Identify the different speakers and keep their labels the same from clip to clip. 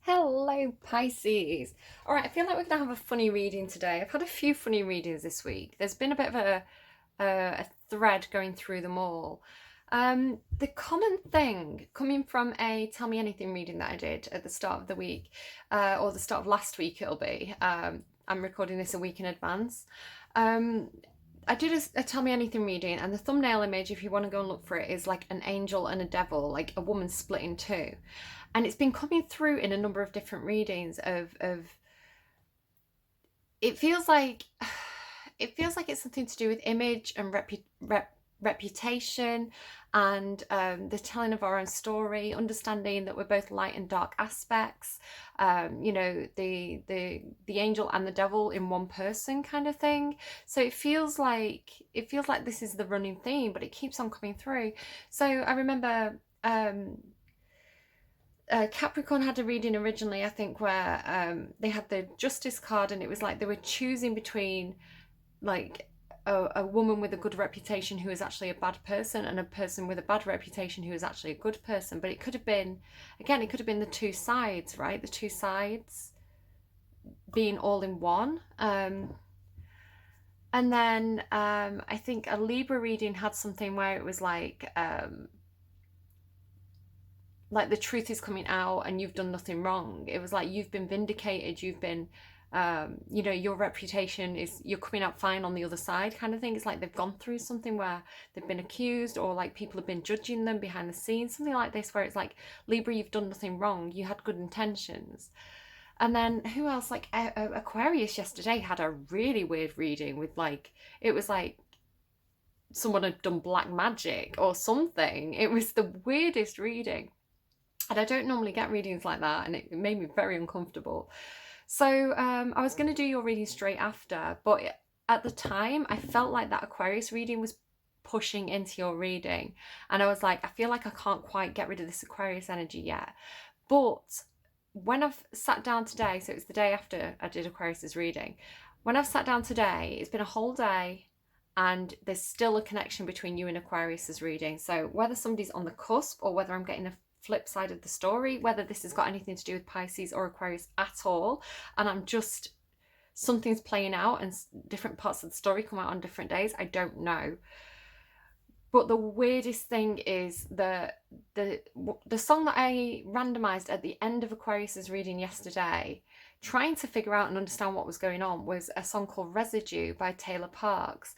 Speaker 1: Hello, Pisces. All right, I feel like we're going to have a funny reading today. I've had a few funny readings this week. There's been a bit of a thread going through them all. The common thing coming from a Tell Me Anything reading that I did at the start of the week, or the start of last week, it'll be. I'm recording this a week in advance. I did a Tell Me Anything reading, and the thumbnail image, if you want to go and look for it, is like an angel and a devil, like a woman split in two. And it's been coming through in a number of different readings of it feels like it's something to do with image and reputation, and the telling of our own story, understanding that we're both light and dark aspects, the angel and the devil in one person kind of thing. So it feels like this is the running theme, but it keeps on coming through. So I remember Capricorn had a reading originally, I think, where they had the Justice card, and it was like they were choosing between like a woman with a good reputation who is actually a bad person, and a person with a bad reputation who is actually a good person. But it could have been, again, it could have been the two sides, right? The two sides being all in one. And then I think a Libra reading had something where it was like the truth is coming out and you've done nothing wrong. It was like you've been vindicated, you've been your reputation is, you're coming out fine on the other side kind of thing. It's like they've gone through something where they've been accused, or like people have been judging them behind the scenes, something like this, where it's like, Libra, you've done nothing wrong, you had good intentions. And then who else, like Aquarius yesterday had a really weird reading with like, it was like someone had done black magic or something. It was the weirdest reading. And I don't normally get readings like that, and it made me very uncomfortable. So I was going to do your reading straight after, but at the time I felt like that Aquarius reading was pushing into your reading, and I was like, I feel like I can't quite get rid of this Aquarius energy yet. But when I've sat down today, so it's the day after I did Aquarius's reading, when I've sat down today, it's been a whole day, and there's still a connection between you and Aquarius's reading. So whether somebody's on the cusp, or whether I'm getting a flip side of the story, whether this has got anything to do with Pisces or Aquarius at all, and I'm just, something's playing out and different parts of the story come out on different days, I don't know. But the weirdest thing is the song that I randomized at the end of Aquarius's reading yesterday, trying to figure out and understand what was going on, was a song called Residue by Taylor Parks,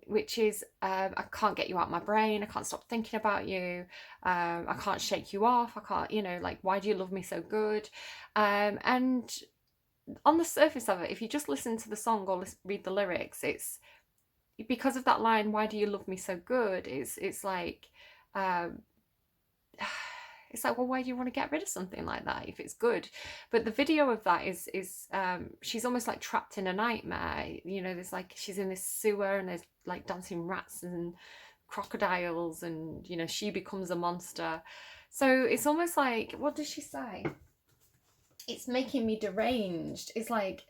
Speaker 1: which is I can't get you out of my brain, I can't stop thinking about you, I can't shake you off, I can't, like, why do you love me so good? And on the surface of it, if you just listen to the song or read the lyrics, it's because of that line, why do you love me so good, it's like it's like, well, why do you want to get rid of something like that if it's good? But the video of that is she's almost like trapped in a nightmare. There's like, she's in this sewer, and there's like dancing rats and crocodiles, and she becomes a monster. So it's almost like, what does she say? It's making me deranged. It's like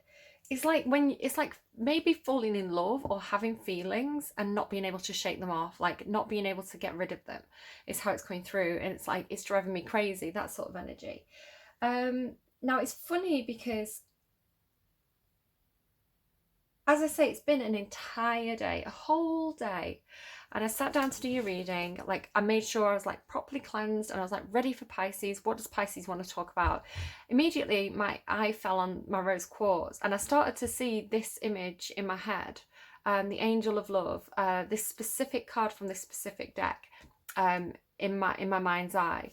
Speaker 1: maybe falling in love or having feelings and not being able to shake them off, like not being able to get rid of them, is how it's coming through. And it's like, it's driving me crazy, that sort of energy. Now it's funny because, as I say, it's been an entire day, a whole day, and I sat down to do your reading. Like, I made sure I was like properly cleansed, and I was like ready for Pisces. What does Pisces want to talk about? Immediately my eye fell on my rose quartz, and I started to see this image in my head, the Angel of Love, this specific card from this specific deck, in my mind's eye.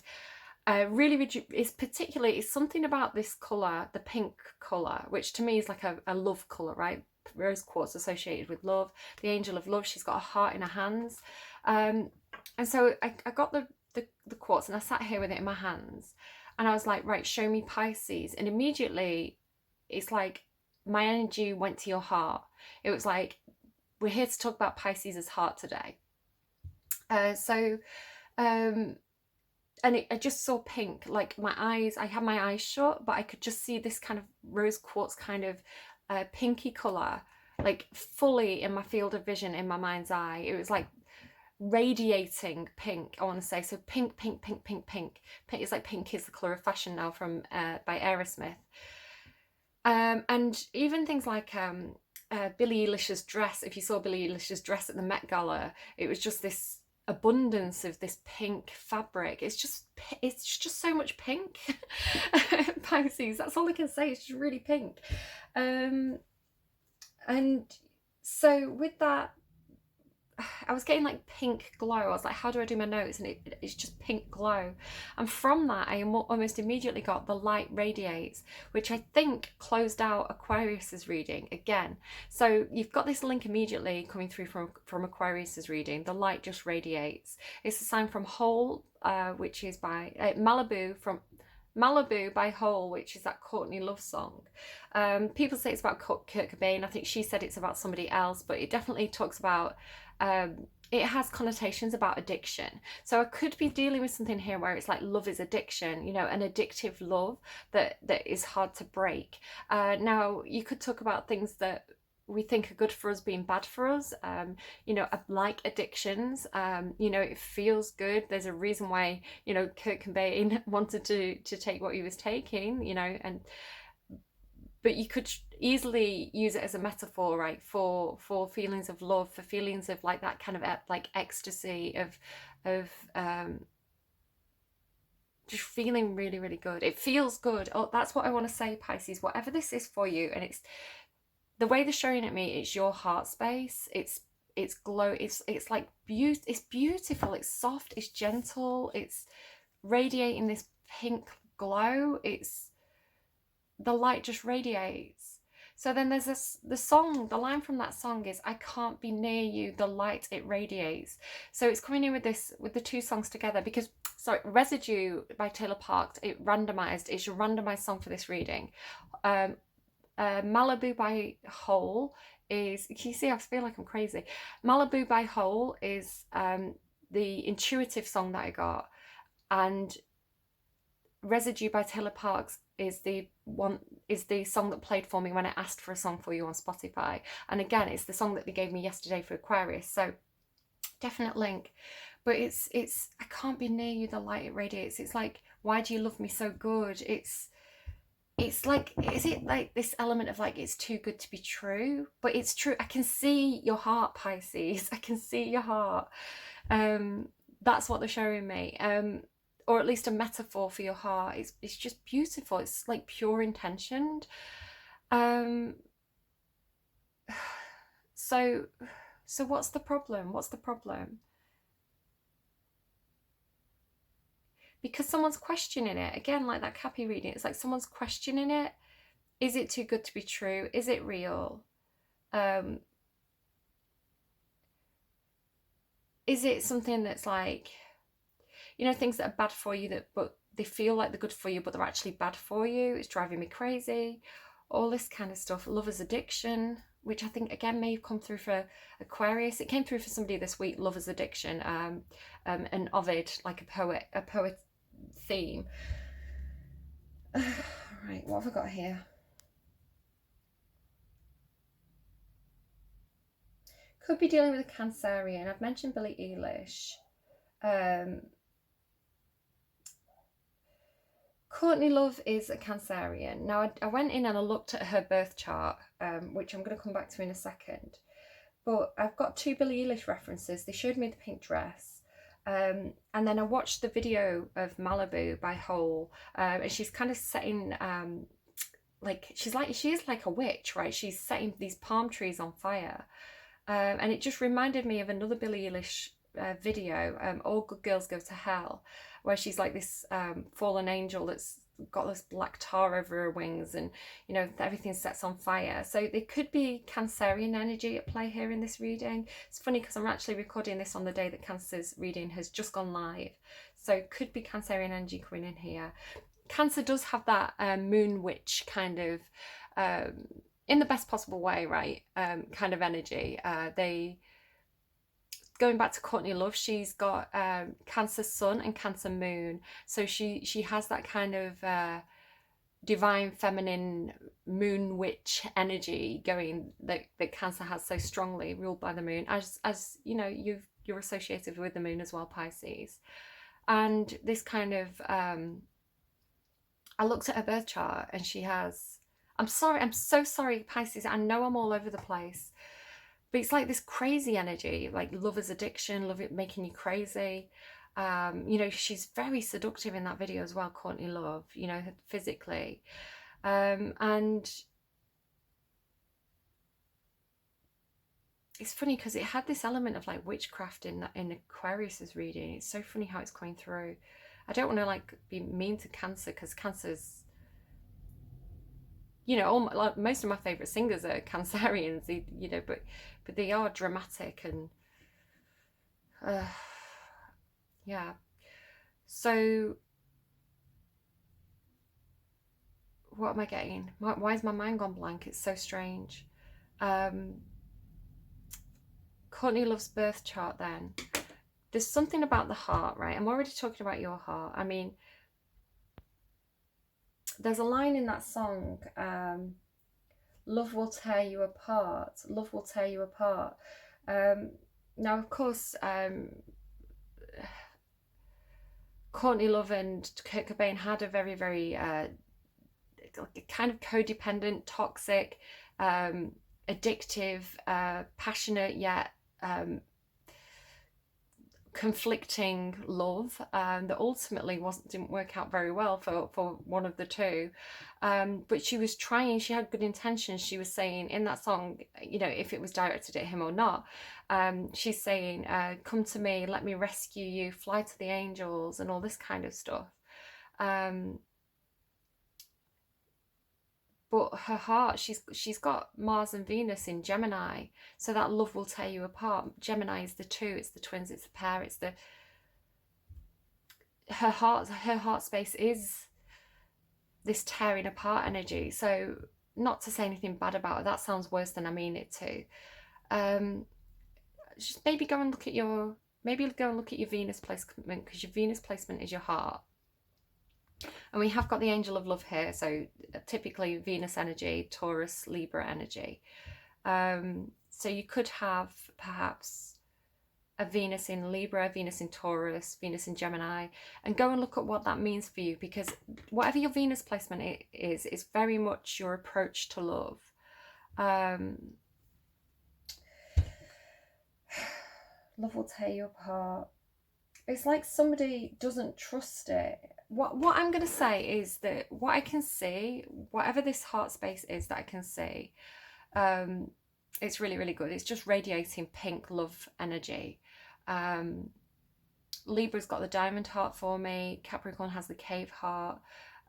Speaker 1: Really, it's something about this colour, the pink colour, which to me is like a love colour, right? Rose quartz associated with love, the Angel of Love. She's got a heart in her hands, and so I got the quartz, and I sat here with it in my hands, and I was like, right, show me Pisces. And immediately it's like my energy went to your heart. It was like, we're here to talk about Pisces' heart today. I just saw pink, like my eyes, I had my eyes shut, but I could just see this kind of rose quartz kind of pinky colour, like fully in my field of vision, in my mind's eye. It was like radiating pink, I want to say. So pink, pink, pink, pink, pink. Pink is like pink is the colour of fashion now from by Aerosmith. And even things like Billie Eilish's dress. If you saw Billie Eilish's dress at the Met Gala, it was just this abundance of this pink fabric. It's just so much pink. Pisces, that's all I can say. It's just really pink. And so with that, I was getting like pink glow. I was like, how do I do my notes? And it's just pink glow. And from that, I almost immediately got the light radiates, which I think closed out Aquarius's reading again. So you've got this link immediately coming through from Aquarius's reading. The light just radiates. It's a sign from Hole, which is by Malibu by Hole, which is that Courtney Love song. People say it's about Kurt Cobain. I think she said it's about somebody else, but it definitely talks about it has connotations about addiction. So I could be dealing with something here where it's like love is addiction, you know, an addictive love that is hard to break. Now you could talk about things that we think are good for us being bad for us, you know, like addictions. You know, it feels good. There's a reason why, you know, Kurt Cobain wanted to take what he was taking, you know, but you could easily use it as a metaphor, right, for feelings of love, for feelings of like that kind of like ecstasy of just feeling really, really good. It feels good. Oh, that's what I want to say, Pisces. Whatever this is for you, and it's the way they're showing at me, it's your heart space. It's glow. It's like it's beautiful. It's soft. It's gentle. It's radiating this pink glow. It's the light just radiates. So then there's the song, the line from that song is, I can't be near you, the light it radiates. So it's coming in with the two songs together, because Residue by Taylor Park, it's your randomized song for this reading. Malibu by Hole is, you see, I feel like I'm crazy. Malibu by Hole is the intuitive song that I got, and Residue by Taylor Parks is the song that played for me when I asked for a song for you on Spotify. And again, it's the song that they gave me yesterday for Aquarius. So definite link. But it's I can't be near you, the light it radiates. It's like, why do you love me so good? It's like, is it like this element of like, it's too good to be true? But it's true. I can see your heart, Pisces. I can see your heart. That's what they're showing me. Or at least a metaphor for your heart. It's just beautiful. It's like pure intentioned. So what's the problem? What's the problem? Because someone's questioning it. Again, like that Cappy reading, it's like someone's questioning it. Is it too good to be true? Is it real? Is it something that's like, you know, things that are bad for you, but they feel like they're good for you, but they're actually bad for you? It's driving me crazy. All this kind of stuff. Lover's addiction, which I think again may have come through for Aquarius. It came through for somebody this week. Lover's addiction, and Ovid, like a poet theme. Right, what have I got here? Could be dealing with a Cancerian. I've mentioned Billie Eilish. Courtney Love is a Cancerian. Now, I went in and I looked at her birth chart, which I'm going to come back to in a second. But I've got two Billie Eilish references. They showed me the pink dress. And then I watched the video of Malibu by Hole. And she's kind of setting, she is like a witch, right? She's setting these palm trees on fire. And it just reminded me of another Billie Eilish video, All Good Girls Go to Hell, where she's like this fallen angel that's got this black tar over her wings, and you know, everything sets on fire. So there could be Cancerian energy at play here in this reading. It's funny because I'm actually recording this on the day that Cancer's reading has just gone live, so it could be Cancerian energy coming in here. Cancer does have that moon witch kind of, in the best possible way, right, kind of energy. Going back to Courtney Love, she's got Cancer Sun and Cancer Moon, so she has that kind of divine feminine moon witch energy going that Cancer has so strongly, ruled by the moon. As you know, you're you're associated with the moon as well, Pisces. And this kind of, I looked at her birth chart and she has, I'm so sorry, Pisces, I know I'm all over the place, but it's like this crazy energy, like lover's addiction, love it making you crazy. You know, she's very seductive in that video as well, Courtney Love, you know, physically. And it's funny because it had this element of like witchcraft in Aquarius's reading. It's so funny how it's coming through. I don't want to like be mean to Cancer, because Cancer's, you know, like most of my favorite singers are Cancerians, you know, but they are dramatic and yeah. So what am I getting? Why is my mind gone blank? It's so strange. Courtney Love's birth chart then. There's something about the heart, right? I'm already talking about your heart. I mean, there's a line in that song, love will tear you apart. Love will tear you apart. Now, of course, Courtney Love and Kurt Cobain had a very, very kind of codependent, toxic, addictive, passionate yet conflicting love that ultimately didn't work out very well for one of the two. But she was trying, she had good intentions. She was saying in that song, you know, if it was directed at him or not, she's saying, come to me, let me rescue you, fly to the angels, and all this kind of stuff. But her heart, she's got Mars and Venus in Gemini, so that love will tear you apart. Gemini is the two, it's the twins, it's the pair, it's the her heart space is this tearing apart energy. So not to say anything bad about it, that sounds worse than I mean it to. Just maybe go and look at your Venus placement, because your Venus placement is your heart. And we have got the angel of love here, so typically Venus energy, Taurus, Libra energy. So you could have perhaps a Venus in Libra, Venus in Taurus, Venus in Gemini, and go and look at what that means for you, because whatever your Venus placement is, it's very much your approach to love. Love will tear you apart. It's like somebody doesn't trust it. What I'm going to say is that what I can see, whatever this heart space is that I can see, it's really, really good. It's just radiating pink love energy. Libra's got the diamond heart for me. Capricorn has the cave heart,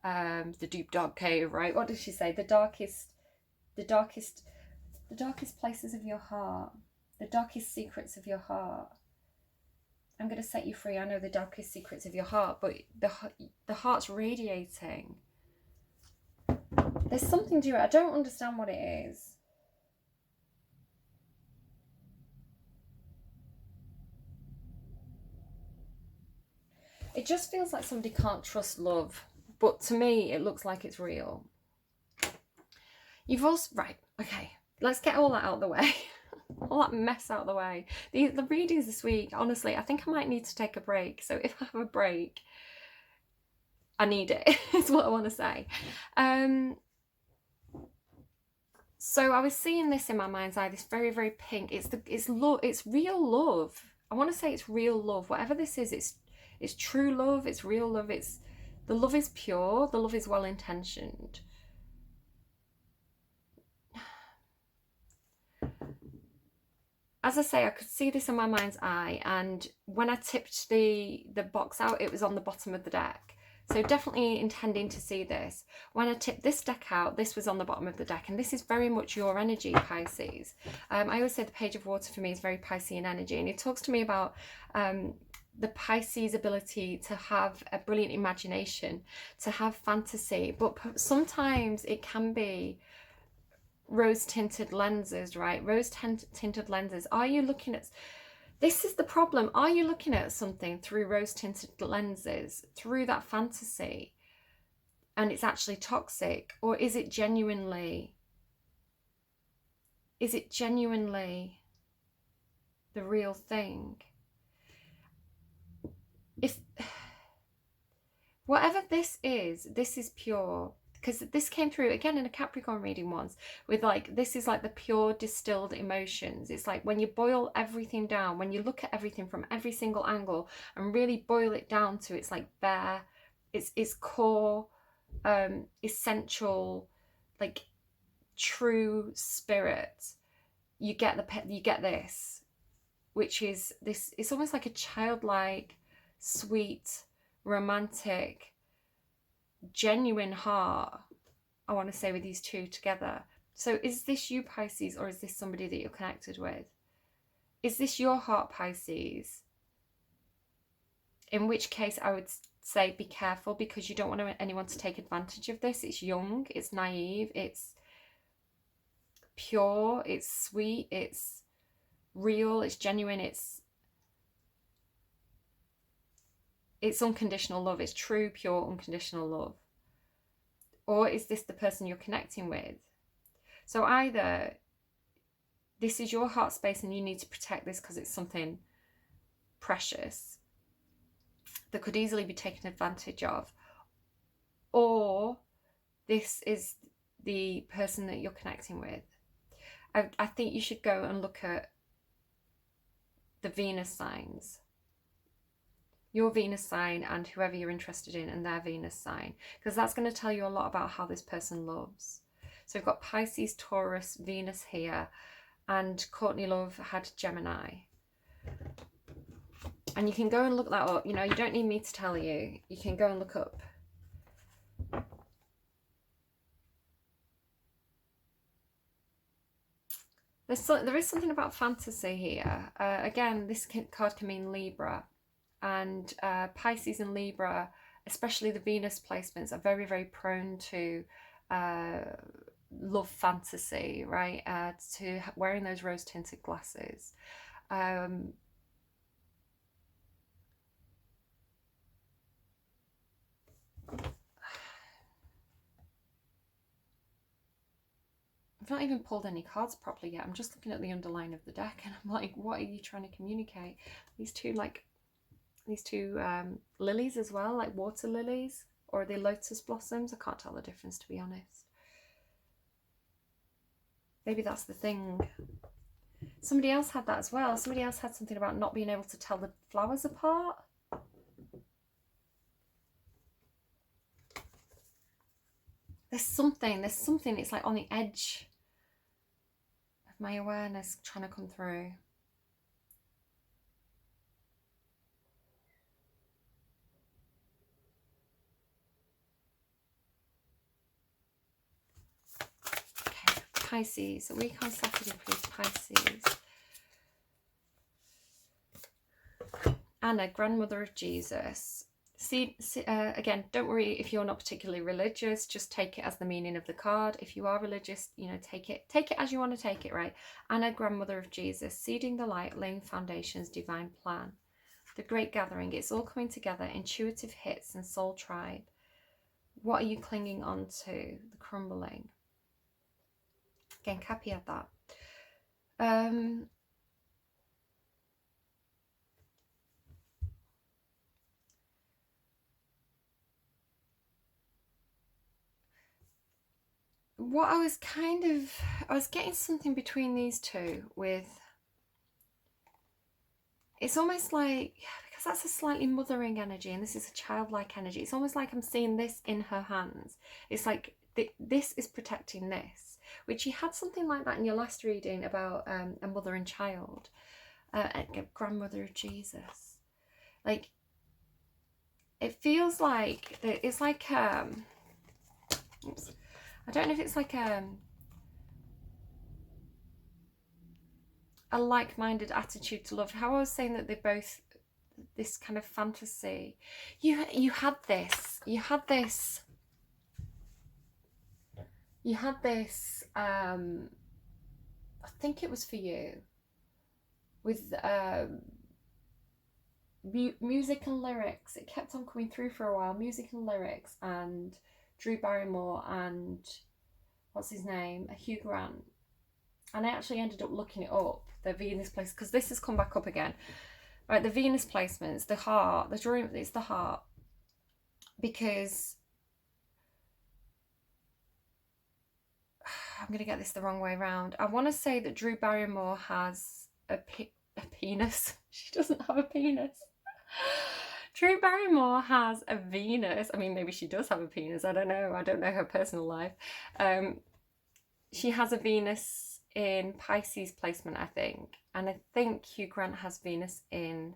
Speaker 1: the deep dark cave, right? What did she say? The darkest places of your heart, the darkest secrets of your heart. I'm going to set you free. I know the darkest secrets of your heart, but the heart's radiating. There's something to it. I don't understand what it is. It just feels like somebody can't trust love, but to me, it looks like it's real. You've also, right, okay, let's get all that out of the way. All that mess out of the way. The readings this week, honestly, I think I might need to take a break. So if I have a break, I need it, is what I want to say. So I was seeing this in my mind's eye, this very, very pink. It's real love. I want to say it's real love. Whatever this is, it's true love, it's real love, the love is pure, the love is well intentioned. As I say, I could see this in my mind's eye, and when I tipped the box out, it was on the bottom of the deck. So definitely intending to see this. When I tipped this deck out, this was on the bottom of the deck, and this is very much your energy, Pisces. I always say the Page of Water for me is very Piscean energy, and it talks to me about the Pisces ability to have a brilliant imagination, to have fantasy, but sometimes it can be rose-tinted lenses, right? Rose-tinted lenses. Are you looking at... This is the problem. Are you looking at something through rose-tinted lenses, through that fantasy, and it's actually toxic? Or is it genuinely the real thing? if whatever this is pure. Because this came through again in a Capricorn reading once with like, this is like the pure distilled emotions. It's like when you boil everything down, when you look at everything from every single angle and really boil it down to its like bare, its core, essential, like true spirit, you get this, which is this. It's almost like a childlike, sweet, romantic, genuine heart, I want to say, with these two together. So is this you, Pisces, or is this somebody that you're connected with? Is this your heart, Pisces? In which case I would say be careful, because you don't want anyone to take advantage of this. It's young, it's naive, it's pure, it's sweet, it's real, it's genuine, it's unconditional love. It's true, pure, unconditional love. Or is this the person you're connecting with? So either this is your heart space and you need to protect this because it's something precious that could easily be taken advantage of, or this is the person that you're connecting with. I think you should go and look at the Venus signs. Your Venus sign and whoever you're interested in and their Venus sign, because that's going to tell you a lot about how this person loves. So we've got Pisces, Taurus, Venus here, and Courtney Love had Gemini. And you can go and look that up. You know, you don't need me to tell you. You can go and look up. There is something about fantasy here. Again, this card can mean Libra. And Pisces and Libra, especially the Venus placements, are very, very prone to love fantasy, right? To wearing those rose-tinted glasses. I've not even pulled any cards properly yet. I'm just looking at the underline of the deck and I'm like, what are you trying to communicate? These two lilies as well, like water lilies, or are they lotus blossoms? I can't tell the difference, to be honest. Maybe that's the thing. Somebody else had that as well. Somebody else had something about not being able to tell the flowers apart. There's something, it's like on the edge of my awareness trying to come through. Okay, Pisces, a week on Saturday, please, Pisces. Anna, grandmother of Jesus. See, again, don't worry if you're not particularly religious, just take it as the meaning of the card. If you are religious, you know, take it as you want to take it, right? Anna, grandmother of Jesus, seeding the light, laying foundations, divine plan. The great gathering, it's all coming together, intuitive hits and soul tribe. What are you clinging on to? The crumbling. Again, Cappy had that. What I was getting something between these two with, it's almost like, because that's a slightly mothering energy and this is a childlike energy, it's almost like I'm seeing this in her hands. It's like this is protecting this, which you had something like that in your last reading about a mother and child, a grandmother of Jesus. Like, it feels like it's like oops. I don't know if it's like a like-minded attitude to love. How I was saying that they're both this kind of fantasy. You had this. I think it was for you, with music and lyrics. It kept on coming through for a while. Music and lyrics and Drew Barrymore and what's his name? Hugh Grant. And I actually ended up looking it up, the Venus place, because this has come back up again. Right, the Venus placements, the heart, the drawing, it's the heart. Because I'm going to get this the wrong way around. I want to say that Drew Barrymore has a penis. She doesn't have a penis. Drew Barrymore has a Venus. I mean, maybe she does have a penis. I don't know. I don't know her personal life. She has a Venus in Pisces placement, I think. And I think Hugh Grant has Venus in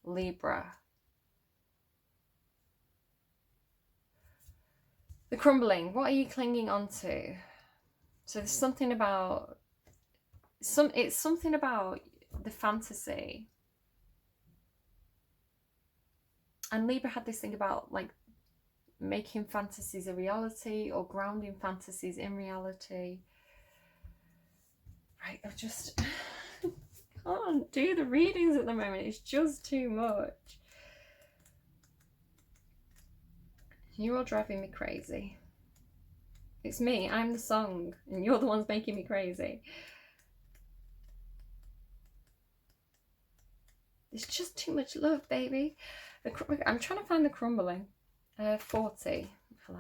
Speaker 1: Libra. The crumbling. What are you clinging on to? So there's something about it's something about the fantasy. And Libra had this thing about like making fantasies a reality or grounding fantasies in reality. Right, I just can't do the readings at the moment. It's just too much. You're all driving me crazy. It's me, I'm the song, and you're the ones making me crazy. There's just too much love, baby. I'm trying to find the crumbling. 40. Hello.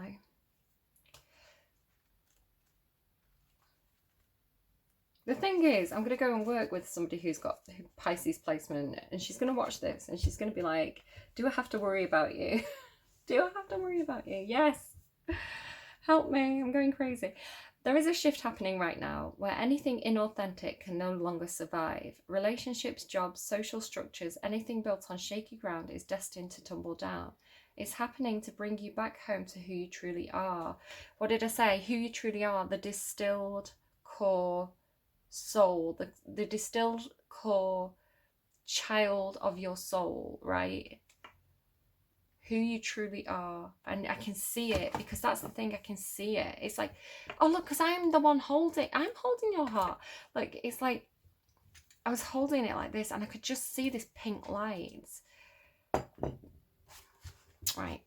Speaker 1: The thing is, I'm going to go and work with somebody who's got Pisces placement, and she's going to watch this, and she's going to be like, do I have to worry about you? Do I have to worry about you? Yes. Help me, I'm going crazy. There is a shift happening right now where anything inauthentic can no longer survive. Relationships, jobs, social structures, anything built on shaky ground is destined to tumble down. It's happening to bring you back home to who you truly are. What did I say? Who you truly are, the distilled core soul, the distilled core child of your soul, right? Who you truly are. And I can see it, because that's the thing, I can see it. It's like, oh look, because I'm the one holding your heart. Like, it's like I was holding it like this and I could just see this pink light. Right.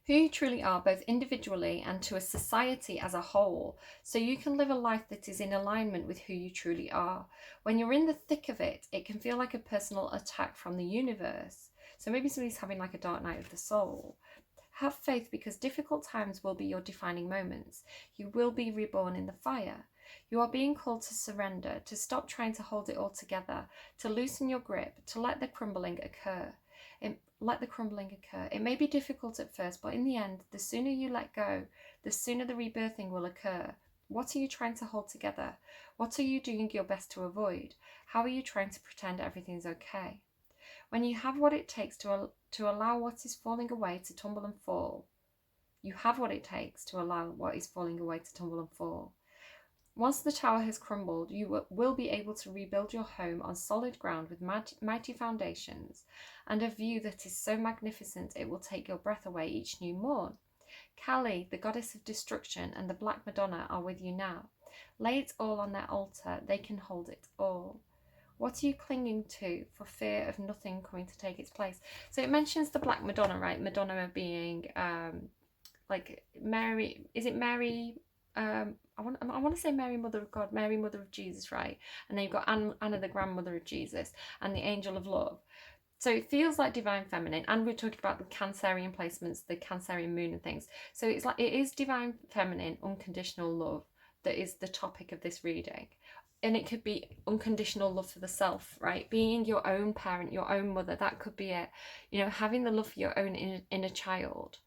Speaker 1: Who you truly are, both individually and to a society as a whole, so you can live a life that is in alignment with who you truly are. When you're in the thick of it, it can feel like a personal attack from the universe. So maybe somebody's having like a dark night of the soul. Have faith, because difficult times will be your defining moments. You will be reborn in the fire. You are being called to surrender, to stop trying to hold it all together, to loosen your grip, to let the crumbling occur. It may be difficult at first, but in the end, the sooner you let go, the sooner the rebirthing will occur. What are you trying to hold together? What are you doing your best to avoid? How are you trying to pretend everything's okay? When you have what it takes to allow what is falling away to tumble and fall, you have what it takes to allow what is falling away to tumble and fall. Once the tower has crumbled, you will be able to rebuild your home on solid ground with mighty foundations and a view that is so magnificent it will take your breath away each new morn. Kali, the goddess of destruction, and the Black Madonna are with you now. Lay it all on their altar, they can hold it all. What are you clinging to for fear of nothing coming to take its place? So it mentions the Black Madonna, right? Madonna being like Mary, is it Mary? I want to say Mary, Mother of God, Mary, Mother of Jesus, right? And then you've got Anna, the grandmother of Jesus, and the Angel of Love. So it feels like divine feminine, and we're talking about the Cancerian placements, the Cancerian moon and things. So it's like, it is divine feminine, unconditional love that is the topic of this reading. And it could be unconditional love for the self, right? Being your own parent, your own mother, that could be it. You know, having the love for your own inner child.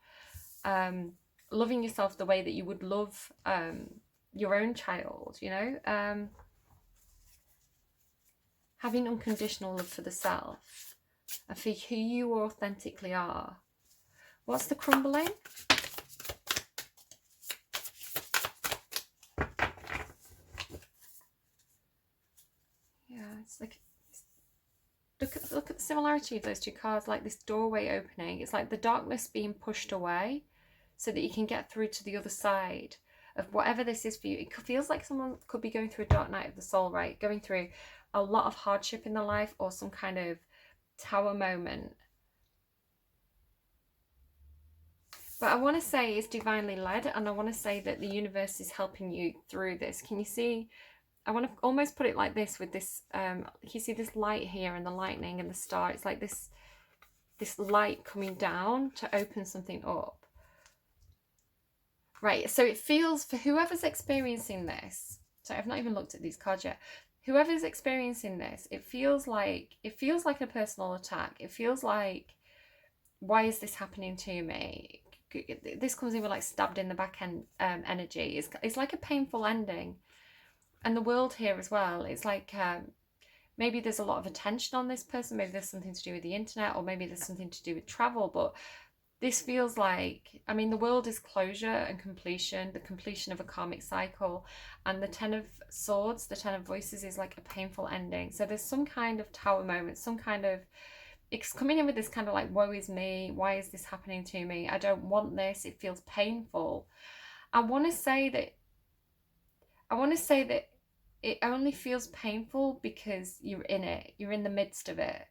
Speaker 1: Loving yourself the way that you would love your own child, you know. Having unconditional love for the self and for who you authentically are. What's the crumbling? Yeah, it's like, look at the similarity of those two cards, like this doorway opening. It's like the darkness being pushed away so that you can get through to the other side of whatever this is for you. It feels like someone could be going through a dark night of the soul, right? Going through a lot of hardship in their life, or some kind of tower moment. But I want to say it's divinely led, and I want to say that the universe is helping you through this. Can you see to almost put it like this with this, you see this light here and the lightning and the star. It's like this light coming down to open something up. Right, so it feels, for whoever's experiencing this, so I've not even looked at these cards yet, whoever's experiencing this, it feels like a personal attack. It feels like, why is this happening to me? This comes in with like stabbed in the back end energy. It's like a painful ending. And the world here as well, it's like maybe there's a lot of attention on this person, maybe there's something to do with the internet, or maybe there's something to do with travel, but this feels like, I mean, the world is closure and completion, the completion of a karmic cycle, and the Ten of Swords, the Ten of Voices, is like a painful ending. So there's some kind of tower moment, some kind of, it's coming in with this kind of like, woe is me, why is this happening to me, I don't want this, it feels painful. I want to say that it only feels painful because you're in it, you're in the midst of it.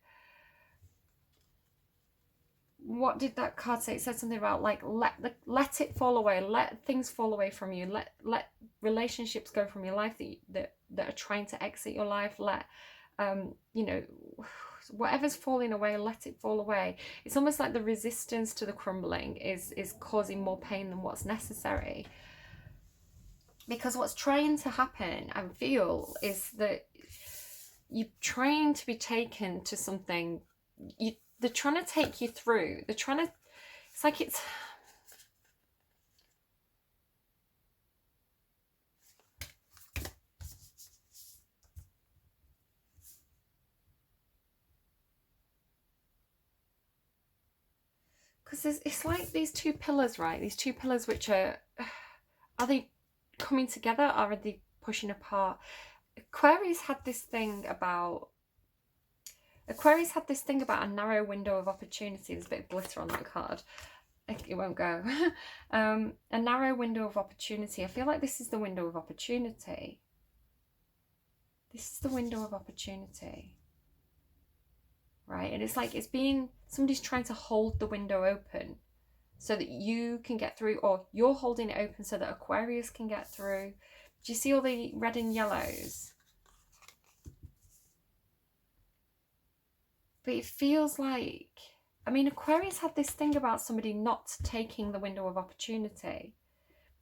Speaker 1: What did that card say? It said something about like let it fall away, let things fall away from you, let relationships go from your life that are trying to exit your life, let you know, whatever's falling away, let it fall away. It's almost like the resistance to the crumbling is causing more pain than what's necessary. Because what's trying to happen, I feel, is that you're trying to be taken to something. They're trying to take you through. They're trying to, it's like it's, because it's like these two pillars, right? These two pillars which are they coming together or are they pushing apart? Aquarius had this thing about a narrow window of opportunity. There's a bit of glitter on that card. It won't go. A narrow window of opportunity. I feel like this is the window of opportunity. This is the window of opportunity. Right? And it's like somebody's trying to hold the window open so that you can get through, or you're holding it open so that Aquarius can get through. Do you see all the red and yellows? But it feels like, I mean, Aquarius had this thing about somebody not taking the window of opportunity.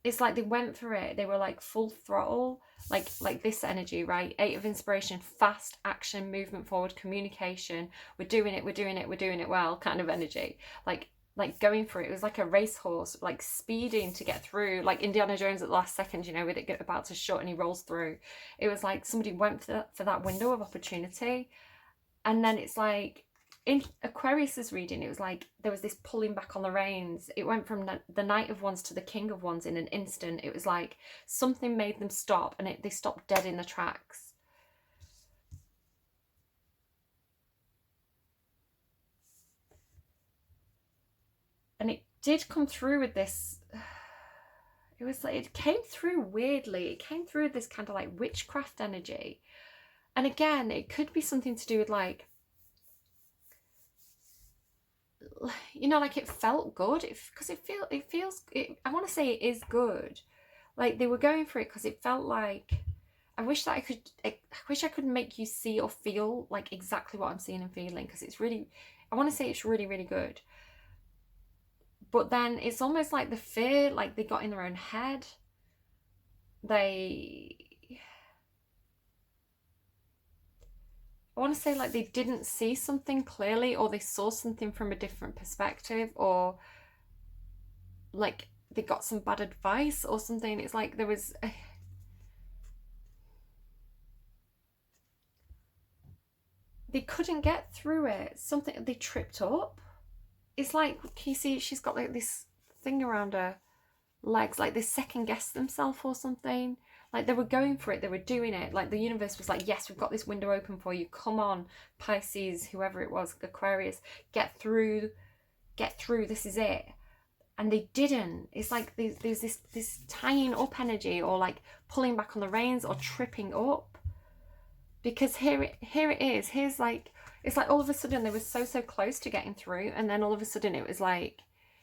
Speaker 1: It's like they went for it. They were like full throttle, like this energy, right? 8 of inspiration, fast action, movement forward, communication. We're doing it well kind of energy. Like going for it. It was like a racehorse, like speeding to get through, like Indiana Jones at the last second, you know, with it about to shut and he rolls through. It was like somebody went for that window of opportunity. And then it's like, in Aquarius's reading, it was like there was this pulling back on the reins. It went from the Knight of Wands to the King of Wands in an instant. It was like something made them stop, and they stopped dead in the tracks. And it did come through with this, it was like, it came through weirdly. It came through this kind of like witchcraft energy. And again, it could be something to do with like, you know, like it felt good because it feels I want to say it is good. Like they were going for it because it felt like, I wish I could make you see or feel like exactly what I'm seeing and feeling, because it's really, I want to say it's really, really good. But then it's almost like the fear, like they got in their own head. I want to say like they didn't see something clearly, or they saw something from a different perspective, or like they got some bad advice or something. It's like there was they couldn't get through it. Something, they tripped up. It's like, can you see she's got like this thing around her legs, like they second guessed themselves or something. Like they were going for it, they were doing it. Like the universe was like, yes, we've got this window open for you. Come on, Pisces, whoever it was, Aquarius, get through, this is it. And they didn't. It's like there's this tying up energy, or like pulling back on the reins, or tripping up. Because here it is. Here's like, it's like all of a sudden they were so close to getting through, and then all of a sudden it was like,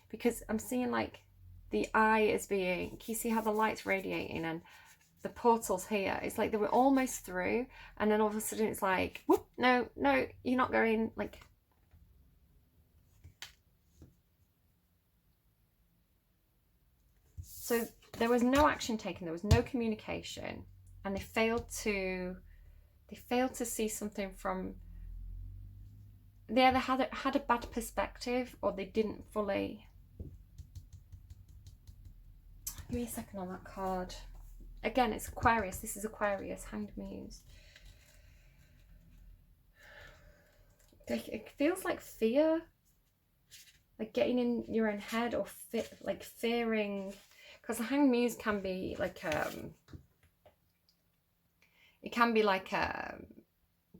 Speaker 1: because I'm seeing like the eye is being, can you see how the light's radiating, and the portal's here. It's like they were almost through, and then all of a sudden it's like, whoop, no, you're not going. Like, so there was no action taken, there was no communication, and they failed to see something from. They either had a bad perspective, or they didn't fully. Give me a second on that card. Again, it's Aquarius. This is Aquarius, Hanged Muse. It feels like fear, like getting in your own head, or like fearing, because the Hanged Muse can be like it can be like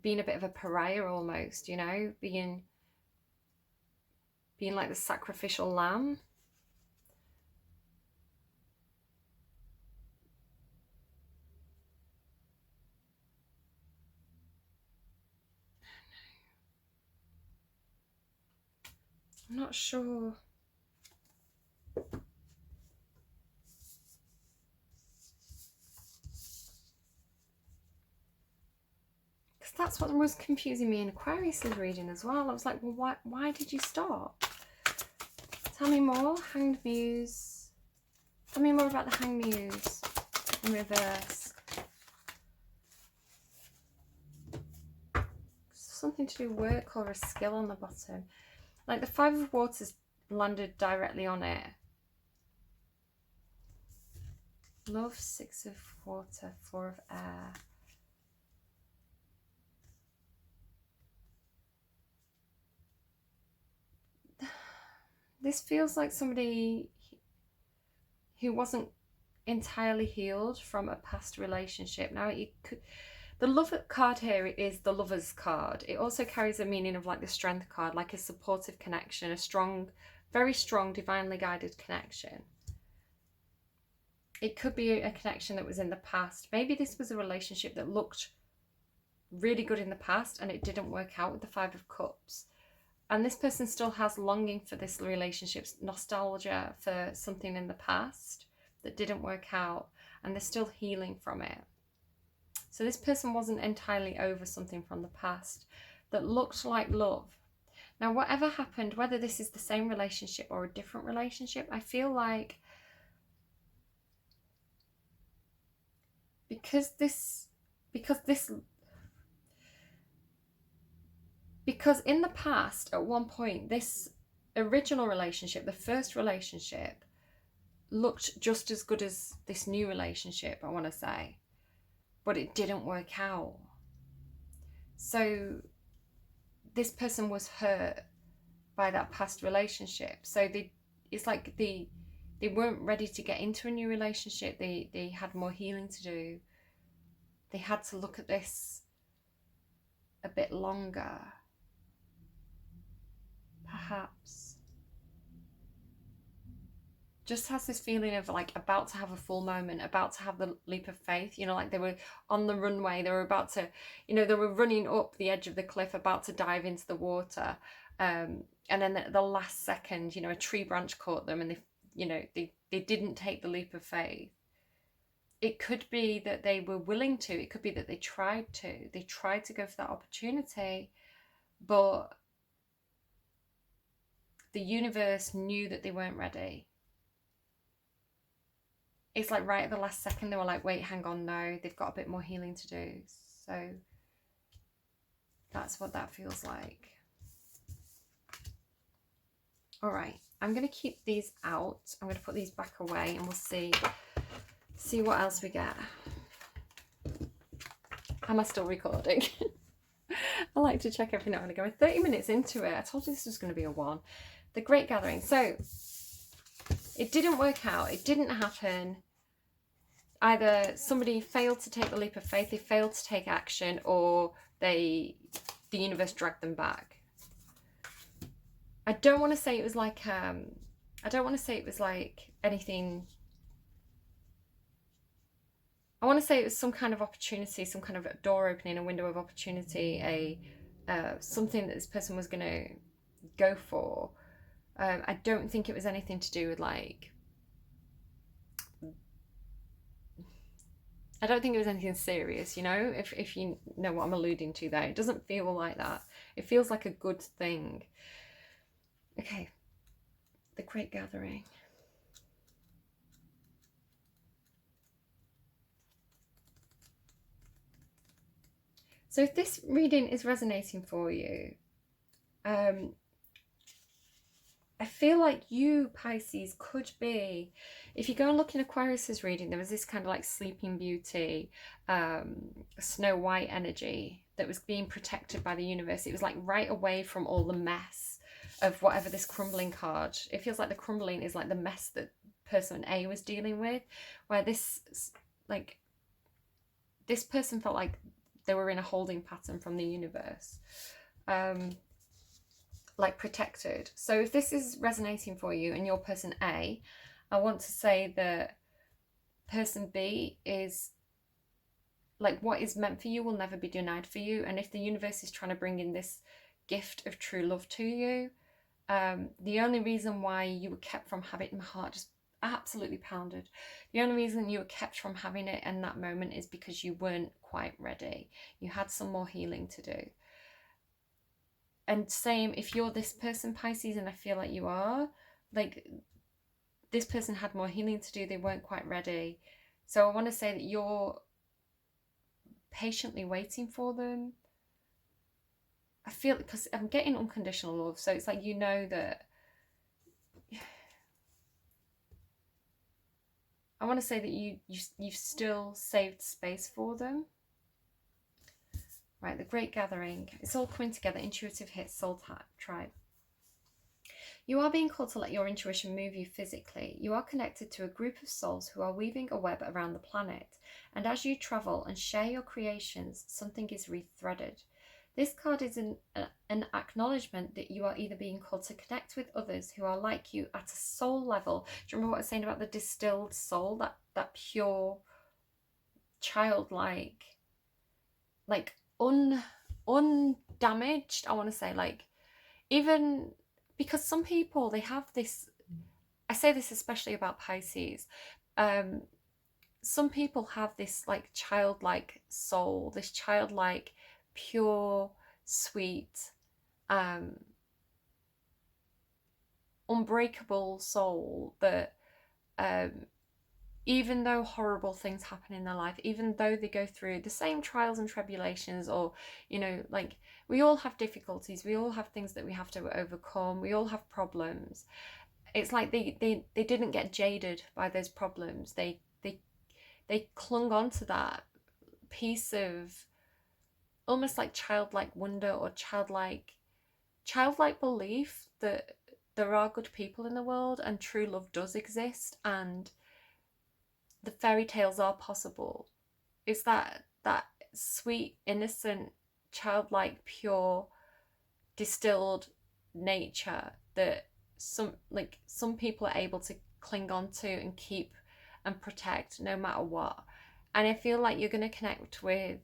Speaker 1: being a bit of a pariah almost, you know, being like the sacrificial lamb. I'm not sure. Because that's what was confusing me in Aquarius's reading as well. I was like, well, why did you stop? Tell me more, Hanged Muse. Tell me more about the Hanged Muse in reverse. Something to do with work or a skill on the bottom. Like the Five of Waters landed directly on it. Love, Six of Water, Four of Air. This feels like somebody who wasn't entirely healed from a past relationship. Now, the love card here is the Lover's card. It also carries a meaning of like the Strength card, like a supportive connection, a strong, very strong, divinely guided connection. It could be a connection that was in the past. Maybe this was a relationship that looked really good in the past and it didn't work out with the Five of Cups. And this person still has longing for this relationship, nostalgia for something in the past that didn't work out, and they're still healing from it. So this person wasn't entirely over something from the past that looked like love. Now, whatever happened, whether this is the same relationship or a different relationship, I feel like because in the past, at one point, this original relationship, the first relationship, looked just as good as this new relationship, I want to say, but it didn't work out. So this person was hurt by that past relationship. So it's like they weren't ready to get into a new relationship. They had more healing to do. They had to look at this a bit longer, perhaps. Just has this feeling of like about to have a full moment, about to have the leap of faith, you know, like they were on the runway, they were about to, you know, they were running up the edge of the cliff, about to dive into the water, and then at the last second, you know, a tree branch caught them, and they didn't take the leap of faith. It could be that they were willing to, it could be that they tried to go for that opportunity, but the universe knew that they weren't ready. It's like right at the last second, they were like, wait, hang on, no, they've got a bit more healing to do. So that's what that feels like. All right, I'm going to keep these out. I'm going to put these back away and we'll see what else we get. Am I still recording? I like to check every now and again. We're 30 minutes into it. I told you this was going to be a one. The Great Gathering. So it didn't work out. It didn't happen. Either somebody failed to take the leap of faith, they failed to take action, or the universe dragged them back. I don't want to say it was like anything. I want to say it was some kind of opportunity, some kind of door opening, a window of opportunity, something that this person was going to go for. I don't think it was anything to do with like I don't think it was anything serious, you know, if you know what I'm alluding to there. It doesn't feel like that. It feels like a good thing. Okay, the Great Gathering. So if this reading is resonating for you, I feel like you, Pisces, could be, if you go and look in Aquarius's reading, there was this kind of like Sleeping Beauty, Snow White energy that was being protected by the universe. It was like right away from all the mess of whatever this crumbling card. It feels like the crumbling is like the mess that person A was dealing with, where this person felt like they were in a holding pattern from the universe. Like protected. So if this is resonating for you and you're person A, I want to say that person B is like, what is meant for you will never be denied for you. And if the universe is trying to bring in this gift of true love to you, the only reason why you were kept from having it, my heart just absolutely pounded. The only reason you were kept from having it in that moment is because you weren't quite ready. You had some more healing to do. And same, if you're this person, Pisces, and I feel like you are, like, this person had more healing to do, they weren't quite ready. So I want to say that you're patiently waiting for them. I feel, because I'm getting unconditional love, so it's like, you know that, I want to say that you've still saved space for them. Right, the Great Gathering. It's all coming together. Intuitive hits, soul tribe. You are being called to let your intuition move you physically. You are connected to a group of souls who are weaving a web around the planet. And as you travel and share your creations, something is rethreaded. This card is an acknowledgement that you are either being called to connect with others who are like you at a soul level. Do you remember what I was saying about the distilled soul? That pure, childlike, like undamaged, I want to say, like, even because some people, they have this, I say this especially about Pisces, some people have this like childlike soul, this childlike, pure, sweet, unbreakable soul that even though horrible things happen in their life, even though they go through the same trials and tribulations, or, you know, like, we all have difficulties, we all have things that we have to overcome, we all have problems. It's like they didn't get jaded by those problems. They clung on to that piece of almost like childlike wonder or childlike belief that there are good people in the world and true love does exist and the fairy tales are possible. It's that sweet, innocent, childlike, pure, distilled nature that some people are able to cling on to and keep and protect no matter what. And I feel like you're going to connect with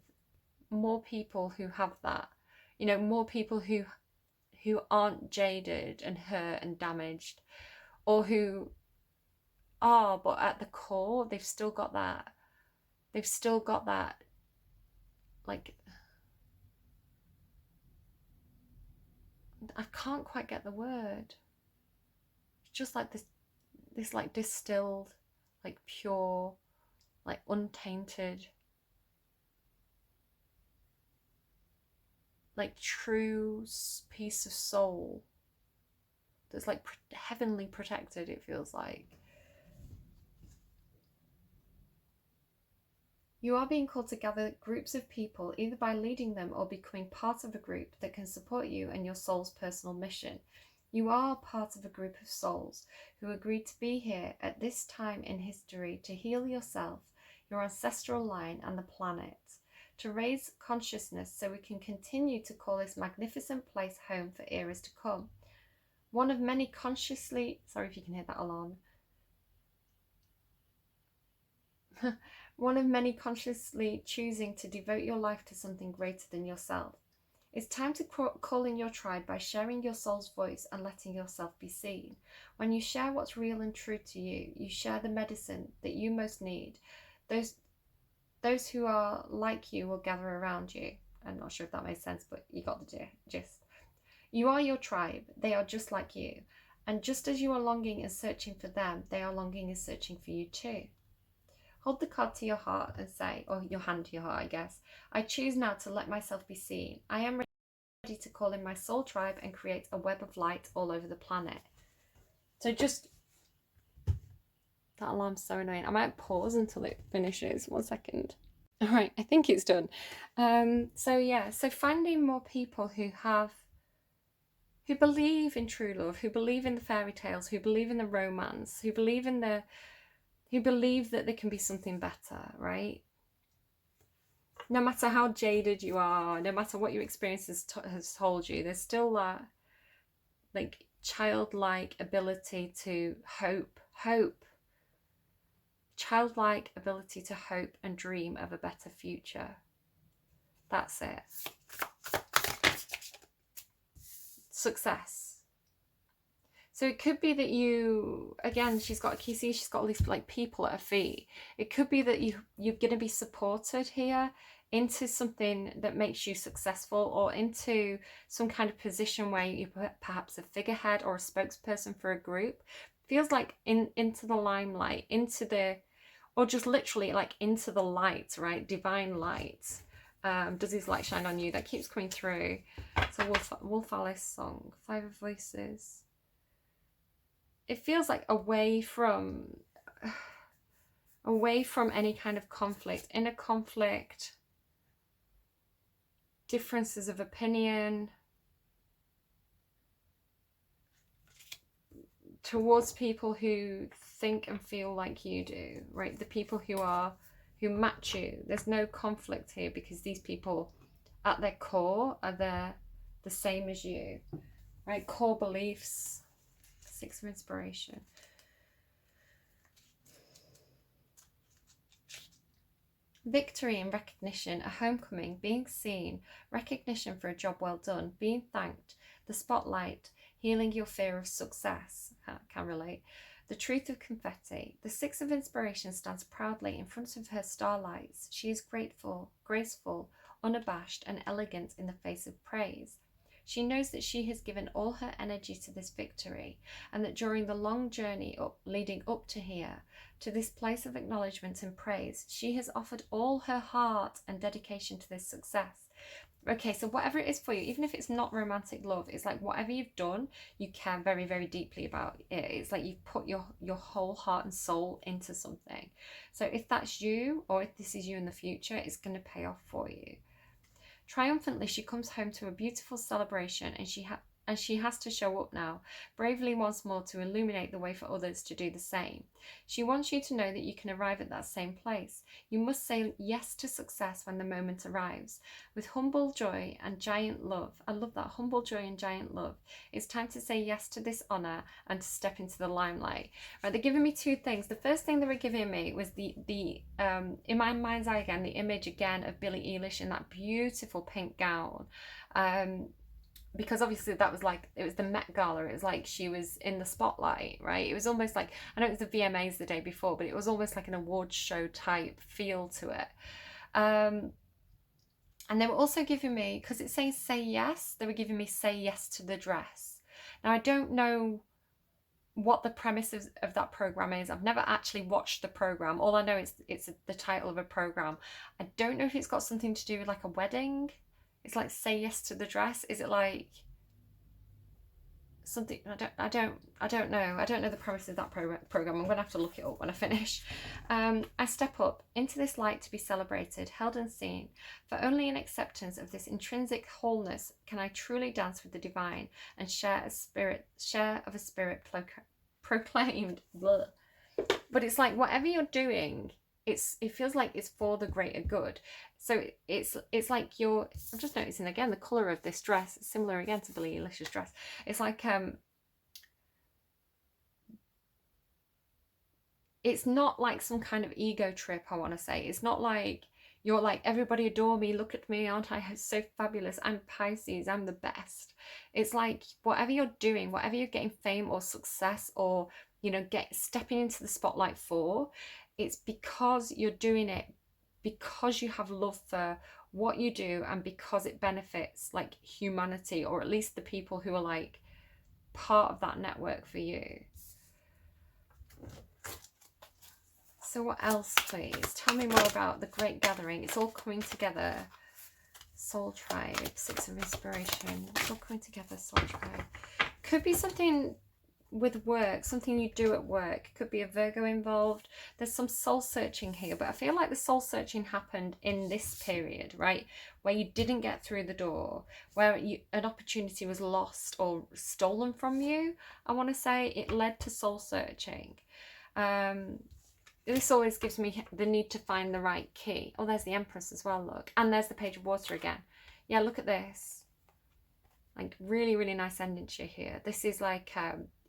Speaker 1: more people who have that, you know, more people who aren't jaded and hurt and damaged, or who are, but at the core they've still got that like, I can't quite get the word. It's just like this like distilled, like pure, like untainted, like true piece of soul that's like heavenly protected, it feels like. You are being called to gather groups of people, either by leading them or becoming part of a group that can support you and your soul's personal mission. You are part of a group of souls who agreed to be here at this time in history to heal yourself, your ancestral line, and the planet, to raise consciousness so we can continue to call this magnificent place home for eras to come. One of many consciously, sorry if you can hear that alarm, one of many consciously choosing to devote your life to something greater than yourself. It's time to call in your tribe by sharing your soul's voice and letting yourself be seen. When you share what's real and true to you, you share the medicine that you most need. Those Those who are like you will gather around you. I'm not sure if that makes sense, but you got the gist. You are your tribe. They are just like you. And just as you are longing and searching for them, they are longing and searching for you too. Hold the card to your heart and say, or your hand to your heart, I guess, I choose now to let myself be seen. I am ready to call in my soul tribe and create a web of light all over the planet. So just, that alarm's so annoying. I might pause until it finishes. 1 second. All right, I think it's done. So finding more people who believe in true love, who believe in the fairy tales, who believe in the romance, who believe that there can be something better, right? No matter how jaded you are, no matter what your experience has told you, there's still that like childlike ability to hope, childlike ability to hope and dream of a better future. That's it. Success. So it could be that you, again, she's got all these like people at her feet. It could be that you're going to be supported here into something that makes you successful, or into some kind of position where you're perhaps a figurehead or a spokesperson for a group. Feels like into the limelight, or just literally like into the light, right? Divine light. Does his light shine on you? That keeps coming through. It's a Wolf Alice song, 5 of Voices. It feels like away from any kind of conflict, inner conflict, differences of opinion, towards people who think and feel like you do, right? The people who match you. There's no conflict here, because these people at their core are the same as you, right? Core beliefs. 6 of Inspiration. Victory and recognition, a homecoming, being seen, recognition for a job well done, being thanked, the spotlight, healing your fear of success. Can relate. The truth of confetti. The 6 of Inspiration stands proudly in front of her starlights. She is grateful, graceful, unabashed, and elegant in the face of praise. She knows that she has given all her energy to this victory, and that during the long journey leading up to here, to this place of acknowledgement and praise, she has offered all her heart and dedication to this success. Okay, so whatever it is for you, even if it's not romantic love, it's like whatever you've done, you care very, very deeply about it. It's like you've put your whole heart and soul into something. So if that's you, or if this is you in the future, it's going to pay off for you. Triumphantly, she comes home to a beautiful celebration, and she has to show up now, bravely once more, to illuminate the way for others to do the same. She wants you to know that you can arrive at that same place. You must say yes to success when the moment arrives. With humble joy and giant love, I love that, humble joy and giant love, it's time to say yes to this honour and to step into the limelight. Right, they're giving me 2 things. The first thing they were giving me was the in my mind's eye again, the image again of Billie Eilish in that beautiful pink gown. Because obviously that was like, it was the Met Gala, it was like she was in the spotlight, right? It was almost like, I know it was the VMAs the day before, but it was almost like an awards show type feel to it. And they were also giving me, because it says say yes, they were giving me say yes to the dress. Now I don't know what the premise of that program is. I've never actually watched the program. All I know is it's the title of a program. I don't know if it's got something to do with like a wedding. It's like say yes to the dress. Is it like something? I don't know. I don't know the premise of that program. I'm gonna have to look it up when I finish. I step up into this light to be celebrated, held and seen. For only in acceptance of this intrinsic wholeness can I truly dance with the divine and share of a spirit proclaimed. Blah. But it's like whatever you're doing, it feels like it's for the greater good. So it's like I'm just noticing again the colour of this dress, similar again to Billie Eilish's dress. It's like it's not like some kind of ego trip, I want to say. It's not like you're like, everybody adore me, look at me, aren't I so fabulous, I'm Pisces, I'm the best. It's like whatever you're doing, whatever you're getting fame or success, or stepping into the spotlight for, it's because you're doing it because you have love for what you do and because it benefits like humanity, or at least the people who are like part of that network for you. So what else, please? Tell me more about the Great Gathering. It's all coming together. Soul Tribe, Six of Inspiration. It's all coming together, Soul Tribe. Could be something with work, something you do at work. Could be a Virgo involved. There's some soul searching here, but I feel like the soul searching happened in this period, right? Where you didn't get through the door, where an opportunity was lost or stolen from you. I want to say it led to soul searching. This always gives me the need to find the right key. Oh, there's the Empress as well, look. And there's the Page of Water again. Yeah, look at this. Like, really, really nice energy here. This is like,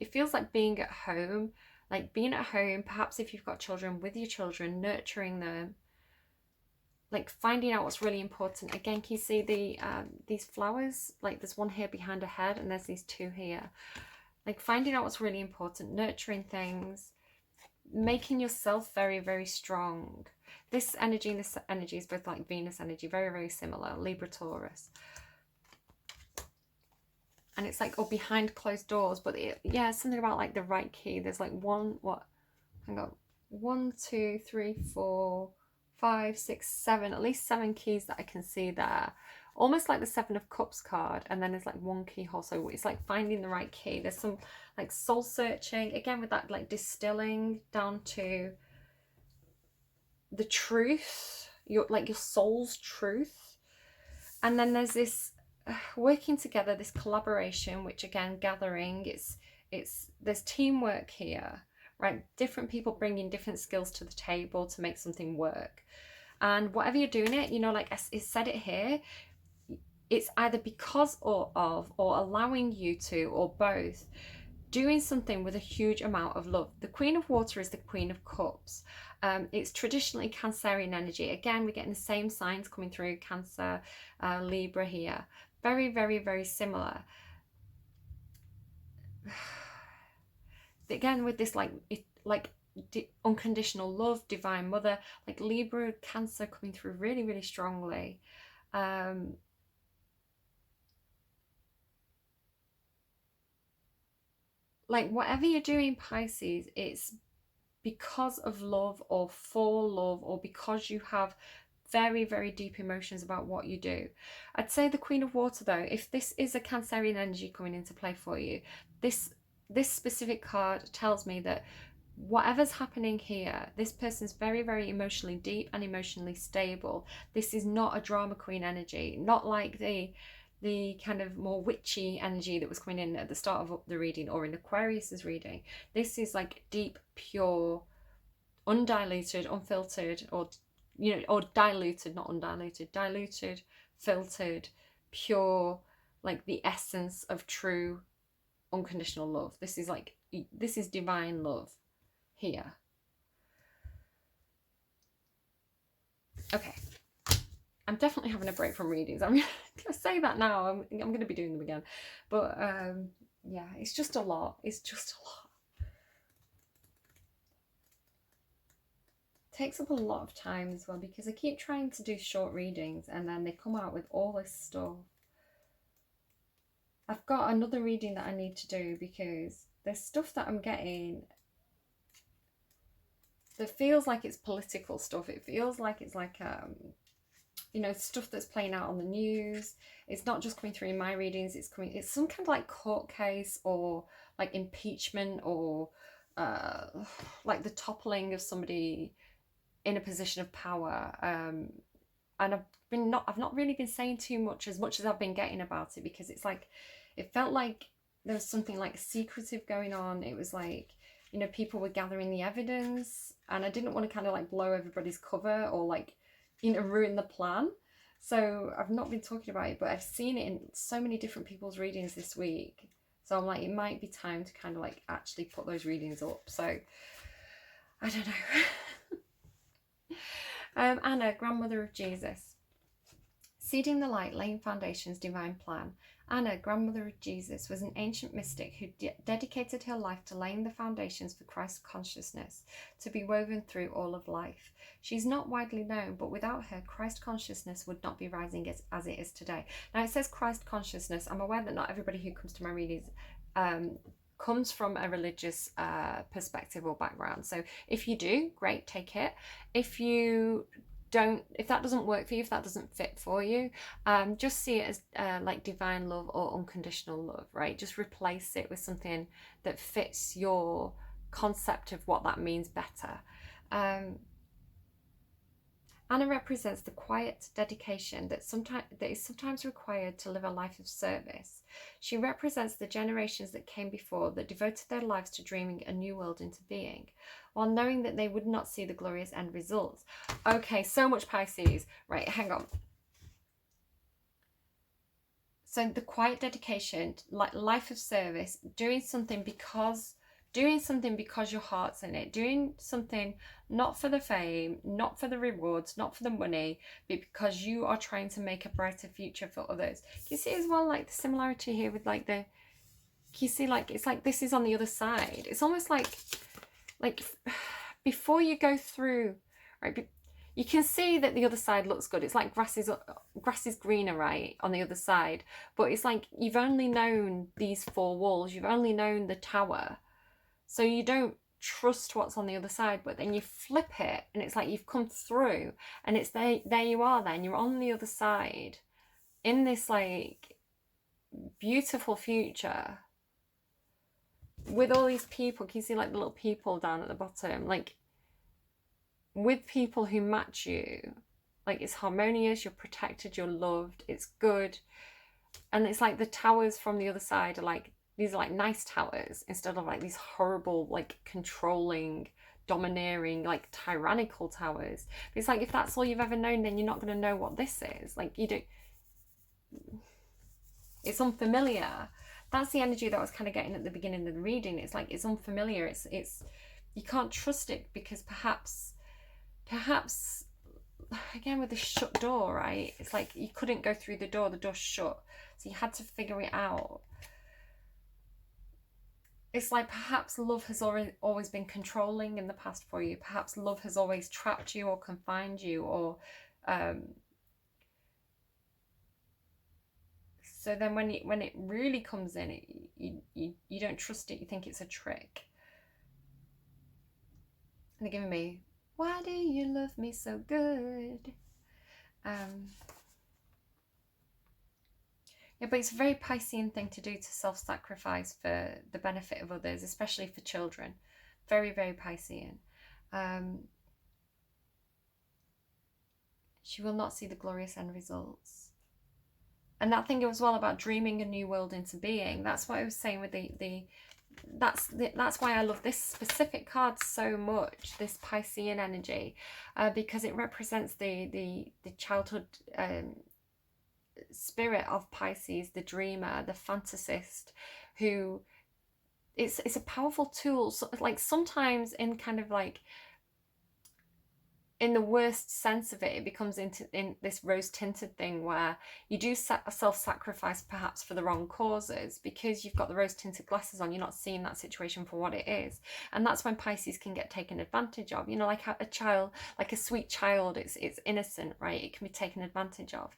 Speaker 1: it feels like being at home. Like, being at home, perhaps if you've got children, with your children, nurturing them. Like, finding out what's really important. Again, can you see the these flowers? Like, there's one here behind her head, and there's these two here. Like, finding out what's really important, nurturing things. Making yourself very, very strong. This energy and this energy is both like Venus energy, very, very similar. Libra, Taurus. And it's like, or behind closed doors, but yeah, something about like the right key. There's like hang on, 1, 2, 3, 4, 5, 6, 7, at least 7 keys that I can see there. Almost like the 7 of Cups card, and then there's like 1 keyhole. So it's like finding the right key. There's some like soul searching, again with that like distilling down to the truth, your soul's truth. And then there's this working together, this collaboration, which again, gathering, there's teamwork here, right? Different people bringing different skills to the table to make something work. And whatever you're doing it, you know, like I said it here, it's either because or allowing you to, or both, doing something with a huge amount of love. The Queen of Water is the Queen of Cups. It's traditionally Cancerian energy. Again, we're getting the same signs coming through, Cancer, Libra here. Very, very, very similar. Again, with this unconditional love, Divine Mother, like Libra, Cancer coming through really, really strongly. Like whatever you're doing, Pisces, it's because of love or for love, or because you have very, very deep emotions about what you do. I'd say the Queen of Water though, if this is a Cancerian energy coming into play for you, this specific card tells me that whatever's happening here, this person's very, very emotionally deep and emotionally stable. This is not a drama queen energy, not like the kind of more witchy energy that was coming in at the start of the reading or in Aquarius's reading. This is like deep, pure, undiluted, unfiltered, or diluted, not undiluted, diluted, filtered, pure, like the essence of true unconditional love. This is divine love here. Okay. I'm definitely having a break from readings. I'm gonna say that now. I'm gonna be doing them again, but yeah, it's just a lot. It's just a lot. It takes up a lot of time as well, because I keep trying to do short readings and then they come out with all this stuff. I've got another reading that I need to do because there's stuff that I'm getting that feels like it's political stuff. It feels like it's like stuff that's playing out on the news. It's not just coming through in my readings, it's some kind of like court case, or like impeachment, or like the toppling of somebody in a position of power. And I've not really been saying too much as I've been getting about it, because it's like, it felt like there was something like secretive going on. It was like, people were gathering the evidence, and I didn't want to kind of like blow everybody's cover or like, ruin the plan. So I've not been talking about it, but I've seen it in so many different people's readings this week. So I'm like, it might be time to kind of like actually put those readings up. So I don't know. Anna, grandmother of Jesus. Seeding the light, laying foundations, divine plan. Anna, grandmother of Jesus, was an ancient mystic who dedicated her life to laying the foundations for Christ consciousness to be woven through all of life. She's not widely known, but without her, Christ consciousness would not be rising as it is today. Now, it says Christ consciousness. I'm aware that not everybody who comes to my readings comes from a religious perspective or background. So if you do, great, take it. If you don't, if that doesn't work for you, if that doesn't fit for you, just see it as like divine love or unconditional love, right? Just replace it with something that fits your concept of what that means better. Anna represents the quiet dedication that is sometimes required to live a life of service. She represents the generations that came before that devoted their lives to dreaming a new world into being, while knowing that they would not see the glorious end results. Okay, so much Pisces. Right, hang on. So the quiet dedication, like life of service, doing something because your heart's in it, doing something not for the fame, not for the rewards, not for the money, but because you are trying to make a brighter future for others. Can you see as well, like the similarity here with like can you see, like it's like this is on the other side. It's almost like before you go through, right, you can see that the other side looks good. It's like grass is greener, right, on the other side. But it's like you've only known these four walls. You've only known the tower. So you don't trust what's on the other side. But then you flip it and it's like you've come through and it's there you are then. You're on the other side in this like beautiful future with all these people. Can you see like the little people down at the bottom? Like, with people who match you, like it's harmonious, you're protected, you're loved, it's good. And it's like the towers from the other side are like, these are like nice towers instead of like these horrible, like controlling, domineering, like tyrannical towers. But it's like, if that's all you've ever known, then you're not going to know what this is. Like, you don't, it's unfamiliar. That's the energy that I was kind of getting at the beginning of the reading. It's like, it's unfamiliar. It's you can't trust it because perhaps again with the shut door, right, it's like you couldn't go through the door's shut, so you had to figure it out. It's like perhaps love has always been controlling in the past for you. Perhaps love has always trapped you or confined you, or so then when it really comes in, you don't trust it. You think it's a trick. And they're giving me, why do you love me so good? Yeah, but it's a very Piscean thing to do, to self-sacrifice for the benefit of others, especially for children. Very, very Piscean. She will not see the glorious end results. And that thing as well about dreaming a new world into being, that's what I was saying with that's why I love this specific card so much, this Piscean energy, because it represents the childhood spirit of Pisces, the dreamer, the fantasist, who it's a powerful tool. So, like sometimes in kind of like in the worst sense of it, it becomes in this rose-tinted thing where you do self-sacrifice perhaps for the wrong causes because you've got the rose-tinted glasses on. You're not seeing that situation for what it is, and that's when Pisces can get taken advantage of. You know, like a child, like a sweet child, it's innocent, right? It can be taken advantage of.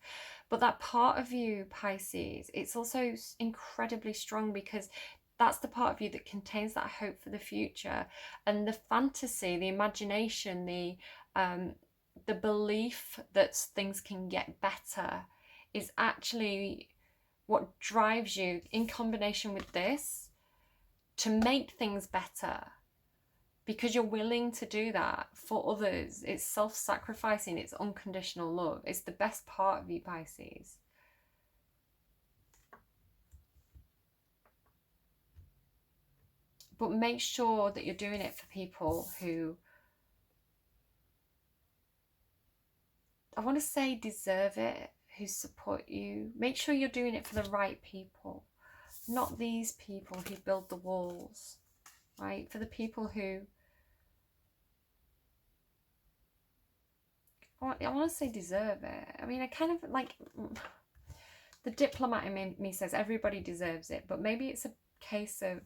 Speaker 1: But that part of you, Pisces, it's also incredibly strong because that's the part of you that contains that hope for the future and the fantasy, the imagination, the belief that things can get better is actually what drives you, in combination with this, to make things better, because you're willing to do that for others. It's self-sacrificing, it's unconditional love. It's the best part of you, Pisces. But make sure that you're doing it for people who, I want to say, deserve it, who support you. Make sure you're doing it for the right people, not these people who build the walls, right? For the people who, I want to say deserve it. I mean, I kind of like, The diplomat in me says everybody deserves it, but maybe it's a case of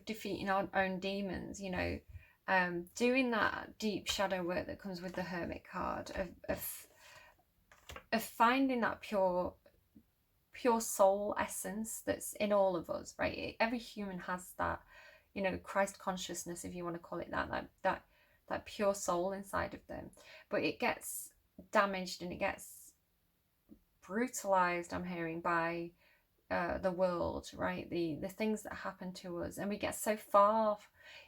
Speaker 1: defeating our own demons, you know, doing that deep shadow work that comes with the Hermit card, of finding that pure soul essence that's in all of us, right? Every human has that, you know, Christ consciousness, if you want to call it that pure soul inside of them, but it gets damaged and it gets brutalized, I'm hearing, by the world, right? The things that happen to us, and we get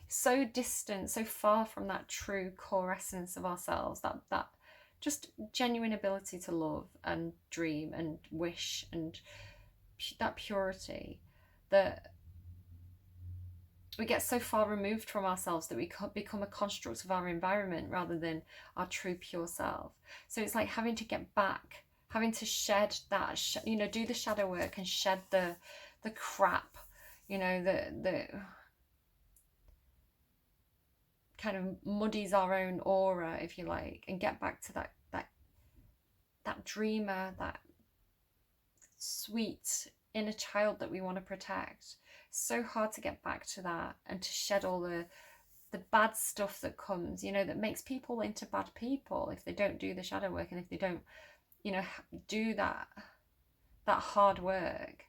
Speaker 1: so distant, so far from that true core essence of ourselves, that just genuine ability to love and dream and wish, and that purity, that we get so far removed from ourselves that we become a construct of our environment rather than our true pure self. So it's like having to get back, having to shed that, you know, do the shadow work and shed the crap, you know, the kind of muddies our own aura, if you like, and get back to that dreamer, that sweet inner child that we want to protect. So hard to get back to that and to shed all the bad stuff that comes, you know, that makes people into bad people if they don't do the shadow work, and if they don't, you know, do that hard work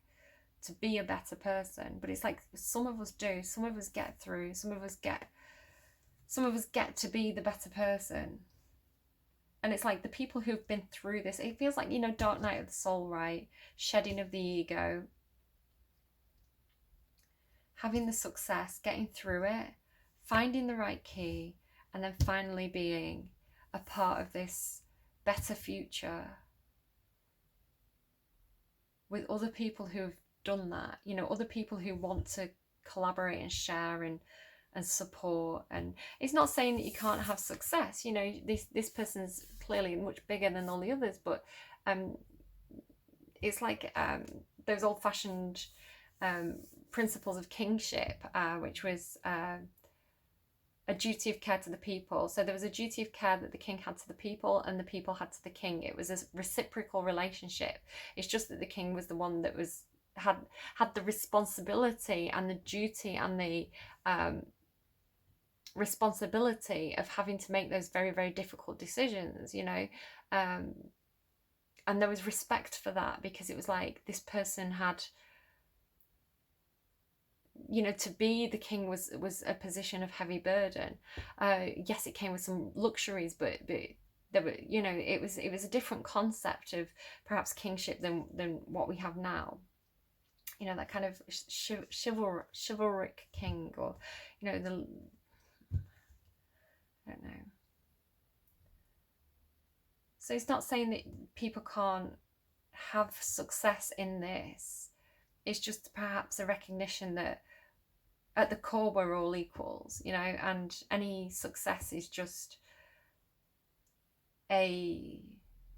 Speaker 1: to be a better person. But it's like some of us do, some of us get through, some of us get to be the better person. And it's like the people who've been through this, it feels like, you know, dark night of the soul, right? Shedding of the ego, having the success, getting through it, finding the right key, and then finally being a part of this better future with other people who've done that, you know, other people who want to collaborate and share and support. And it's not saying that you can't have success, you know, this person's clearly much bigger than all the others, but it's like those old-fashioned principles of kingship, which was a duty of care to the people. So there was a duty of care that the king had to the people and the people had to the king. It was a reciprocal relationship. It's just that the king was the one that had the responsibility and the duty and the responsibility of having to make those very, very difficult decisions, you know, and there was respect for that, because it was like this person had, you know, to be the king was a position of heavy burden. Yes, it came with some luxuries, but there were, you know, it was a different concept of perhaps kingship than what we have now. You know, that kind of chivalric king, or, you know, I don't know. So it's not saying that people can't have success in this. It's just perhaps a recognition that at the core we're all equals, you know, and any success is just a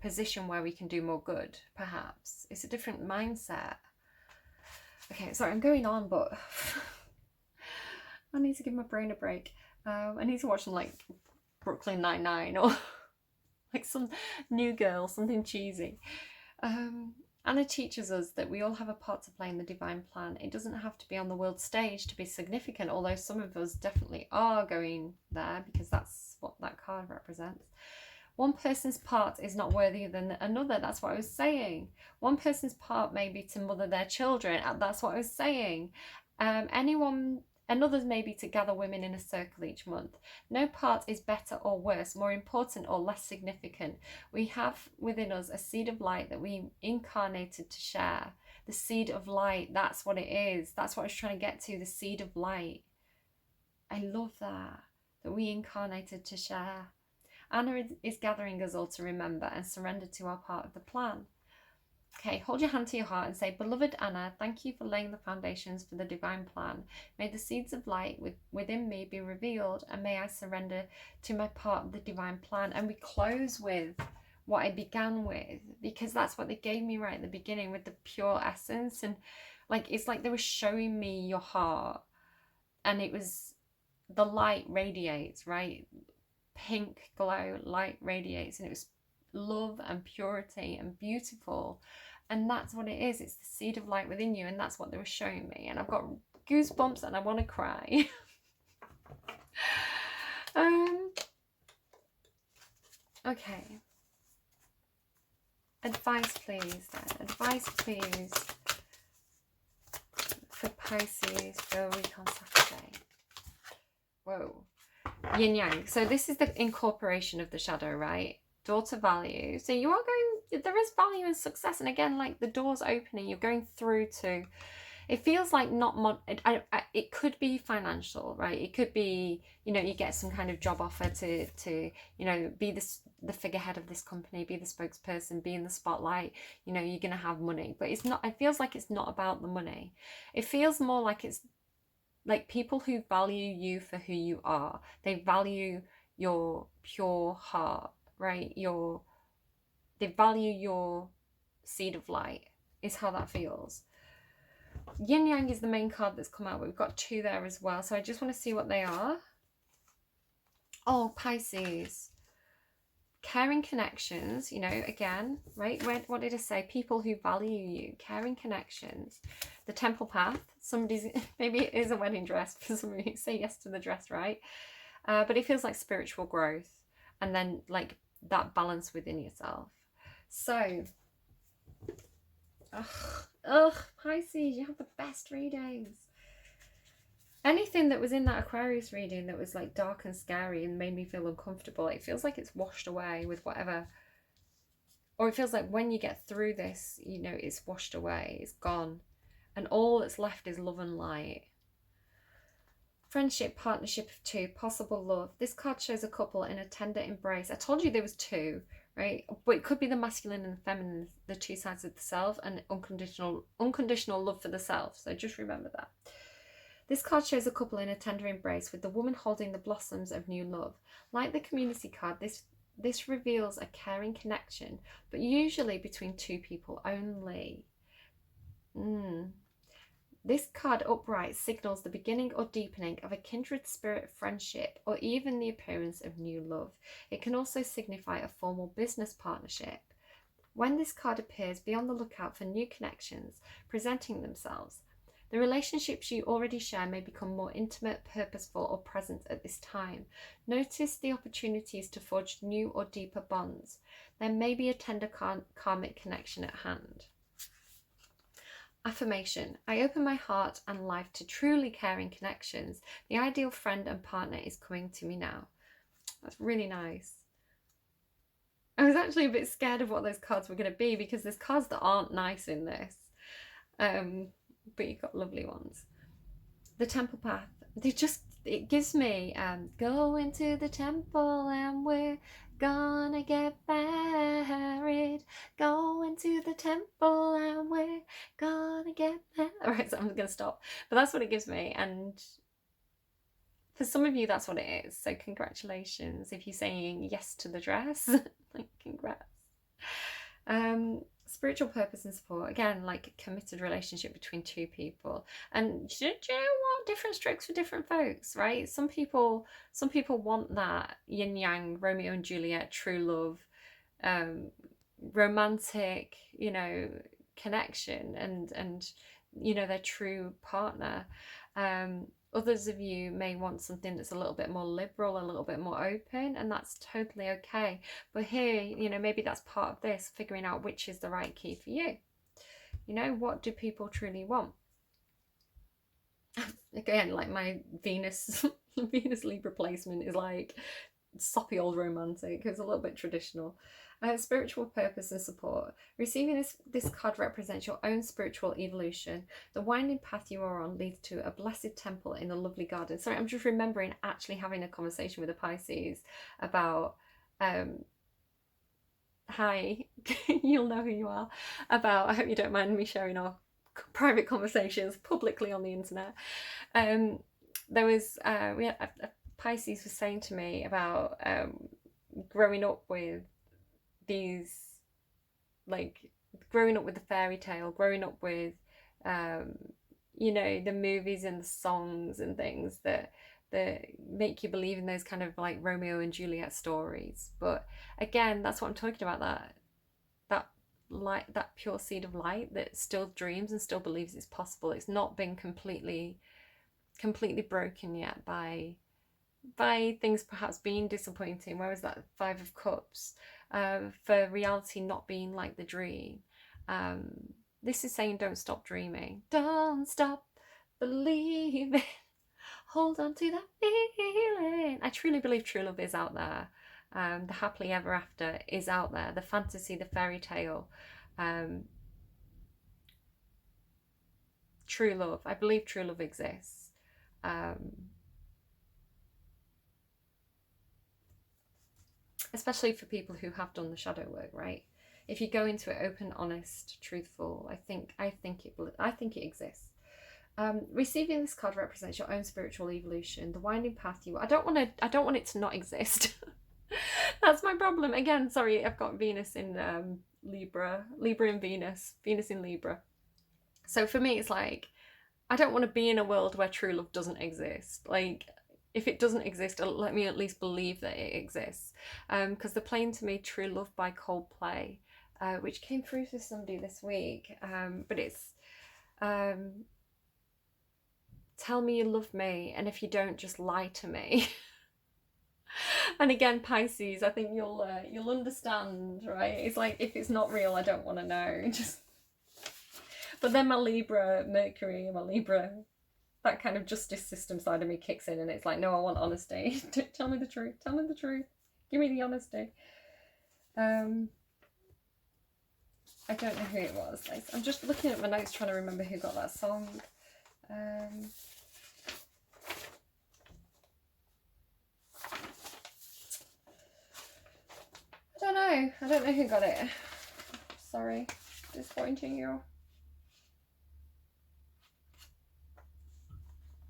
Speaker 1: position where we can do more good, perhaps. It's a different mindset. Okay, sorry, I'm going on, but I need to give my brain a break. I need to watch some, like, Brooklyn Nine-Nine or like some New Girl, something cheesy. Anna teaches us that we all have a part to play in the divine plan. It doesn't have to be on the world stage to be significant, although some of us definitely are going there, because that's what that card represents. One person's part is not worthier than another. That's what I was saying. One person's part may be to mother their children. That's what I was saying. Another's may be to gather women in a circle each month. No part is better or worse, more important or less significant. We have within us a seed of light that we incarnated to share. The seed of light, that's what it is. That's what I was trying to get to, the seed of light. I love that we incarnated to share. Anna is gathering us all to remember and surrender to our part of the plan. Okay, hold your hand to your heart and say, Beloved Anna, thank you for laying the foundations for the divine plan. May the seeds of light within me be revealed, and may I surrender to my part of the divine plan. And we close with what I began with, because that's what they gave me right at the beginning, with the pure essence. And like, it's like they were showing me your heart, and it was the light radiates, right? Pink glow, light radiates, and it was love and purity and beautiful. And that's what it is. It's the seed of light within you, and that's what they were showing me. And I've got goosebumps and I want to cry. Okay. Advice, please, then. Advice, please, for Pisces for a week on Saturday. Whoa. Yin Yang. So this is the incorporation of the shadow, right? Daughter value. So you are going, there is value in success. And again, like the door's opening, you're going through to, it feels like not, it could be financial, right? It could be, you know, you get some kind of job offer to you know, be the figurehead of this company, be the spokesperson, be in the spotlight, you know, you're going to have money. But it's not, it feels like it's not about the money. It feels more like it's like people who value you for who you are. They value your pure heart, right? They value your seed of light, is how that feels. Yin Yang is the main card that's come out, but we've got two there as well. So I just want to see what they are. Oh, Pisces. Caring connections, you know, again, right? What did I say? People who value you. Caring connections. The temple path. Somebody's, maybe it is a wedding dress for some of you. Say yes to the dress, right? But it feels like spiritual growth. And then like that balance within yourself. So, Pisces, you have the best readings. Anything that was in that Aquarius reading that was like dark and scary and made me feel uncomfortable, it feels like it's washed away with whatever. Or it feels like when you get through this, you know, it's washed away, it's gone. And all that's left is love and light. Friendship, partnership of two, possible love. This card shows a couple in a tender embrace. I told you there was two, right? But it could be the masculine and the feminine, the two sides of the self, and unconditional love for the self. So just remember that. This card shows a couple in a tender embrace with the woman holding the blossoms of new love. Like the community card, this reveals a caring connection, but usually between two people only. This card upright signals the beginning or deepening of a kindred spirit friendship or even the appearance of new love. It can also signify a formal business partnership. When this card appears, be on the lookout for new connections presenting themselves. The relationships you already share may become more intimate, purposeful, or present at this time. Notice the opportunities to forge new or deeper bonds. There may be a tender karmic connection at hand. Affirmation. I open my heart and life to truly caring connections. The ideal friend and partner is coming to me now. That's really nice. I was actually a bit scared of what those cards were going to be because there's cards that aren't nice in this. But you've got lovely ones. The temple path. It gives me go into the temple and we're gonna get married. Go into the temple and we're gonna get married. Alright, so I'm gonna stop. But that's what it gives me, and for some of you that's what it is. So congratulations if you're saying yes to the dress. Like, congrats. Spiritual purpose and support, again, like a committed relationship between two people. And do you know what? Different strokes for different folks, right? Some people want that yin yang, Romeo and Juliet, true love, romantic, you know, connection, and you know, their true partner. Others of you may want something that's a little bit more liberal, a little bit more open, and that's totally okay. But here, you know, maybe that's part of this, figuring out which is the right key for you. You know, what do people truly want? Again, like my Venus Libra placement is like soppy old romantic. It's a little bit traditional. Spiritual purpose and support. Receiving this card represents your own spiritual evolution. The winding path you are on leads to a blessed temple in a lovely garden. Sorry, I'm just remembering actually having a conversation with a Pisces about hi, you'll know who you are, about, I hope you don't mind me sharing our private conversations publicly on the internet. There was we had a Pisces was saying to me about growing up with these, like, growing up with the fairy tale, growing up with you know, the movies and the songs and things that that make you believe in those kind of like Romeo and Juliet stories. But again, that's what I'm talking about, that light, that pure seed of light that still dreams and still believes it's possible. It's not been completely broken yet by things perhaps being disappointing. Where was that Five of Cups? For reality not being like the dream. This is saying don't stop dreaming. Don't stop believing. Hold on to that feeling. I truly believe true love is out there. The happily ever after is out there. The fantasy, the fairy tale. True love. I believe true love exists. Especially for people who have done the shadow work, right? If you go into it open, honest, truthful, I think it exists. Receiving this card represents your own spiritual evolution, the winding path I don't want it to not exist. That's my problem. Again, sorry, I've got Venus in Libra and Venus in Libra. So for me, it's like, I don't want to be in a world where true love doesn't exist. Like, if it doesn't exist, let me at least believe that it exists. Because they're playing to me True Love by Coldplay, which came through for somebody this week. But it's tell me you love me, and if you don't, just lie to me. And again, Pisces, I think you'll understand, right? It's like, if it's not real, I don't want to know. Just. But then my Libra, Mercury, that kind of justice system side of me kicks in, and it's like, no, I want honesty. Tell me the truth. Give me the honesty. I don't know who it was. I'm just looking at my notes trying to remember who got that song. I don't know who got it. Sorry, disappointing you.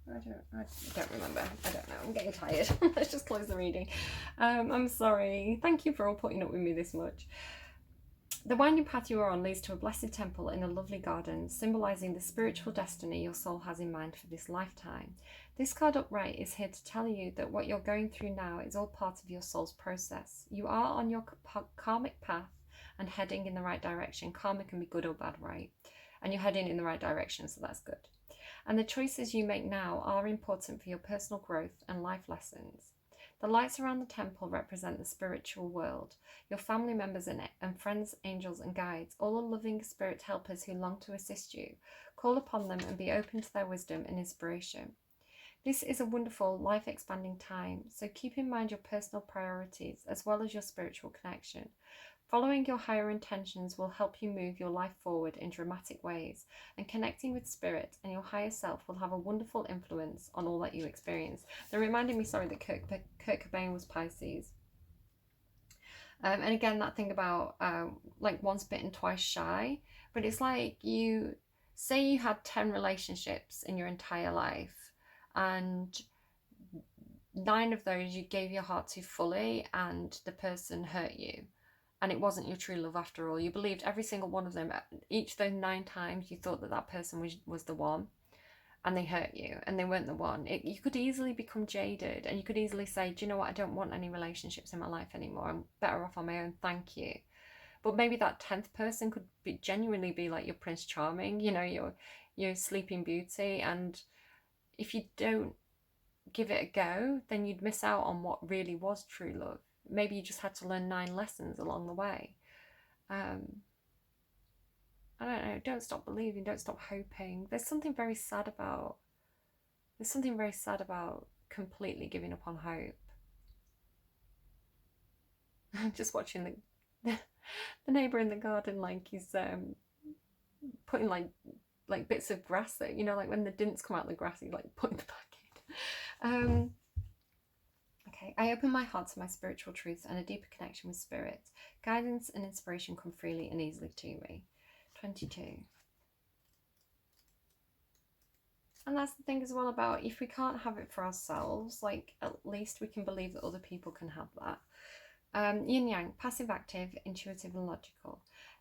Speaker 1: I don't remember. I don't know. I'm getting tired. Let's just close the reading. I'm sorry. Thank you for all putting up with me this much. The winding path you are on leads to a blessed temple in a lovely garden, symbolising the spiritual destiny your soul has in mind for this lifetime. This card upright is here to tell you that what you're going through now is all part of your soul's process. You are on your karmic path and heading in the right direction. Karma can be good or bad, right? And you're heading in the right direction, so that's good. And the choices you make now are important for your personal growth and life lessons. The lights around the temple represent the spiritual world, your family members in it, and friends, angels, and guides, all are loving spirit helpers who long to assist you. Call upon them and be open to their wisdom and inspiration. This is a wonderful, life-expanding time, so keep in mind your personal priorities as well as your spiritual connection. Following your higher intentions will help you move your life forward in dramatic ways, and connecting with spirit and your higher self will have a wonderful influence on all that you experience. They're reminding me, sorry, that Kurt Cobain was Pisces. And again, that thing about like once bitten, twice shy. But it's like, you say you had 10 relationships in your entire life, and 9 of those you gave your heart to fully, and the person hurt you. And it wasn't your true love after all. You believed every single one of them. Each of those 9 times you thought that person was the one, and they hurt you and they weren't the one. You could easily become jaded, and you could easily say, do you know what, I don't want any relationships in my life anymore. I'm better off on my own, thank you. But maybe that 10th person could genuinely be like your Prince Charming, you know, your Sleeping Beauty. And if you don't give it a go, then you'd miss out on what really was true love. Maybe you just had to learn 9 lessons along the way. I don't know. Don't stop believing. Don't stop hoping. There's something very sad about completely giving up on hope. I'm just watching the neighbour in the garden, like he's putting like bits of grass that, you know, like when the dints come out of the grass, he's like putting them back in. Okay, I open my heart to my spiritual truths and a deeper connection with spirit. Guidance and inspiration come freely and easily to me. 22. And that's the thing as well about, if we can't have it for ourselves, like at least we can believe that other people can have that. Yin Yang, passive, active, intuitive and logical.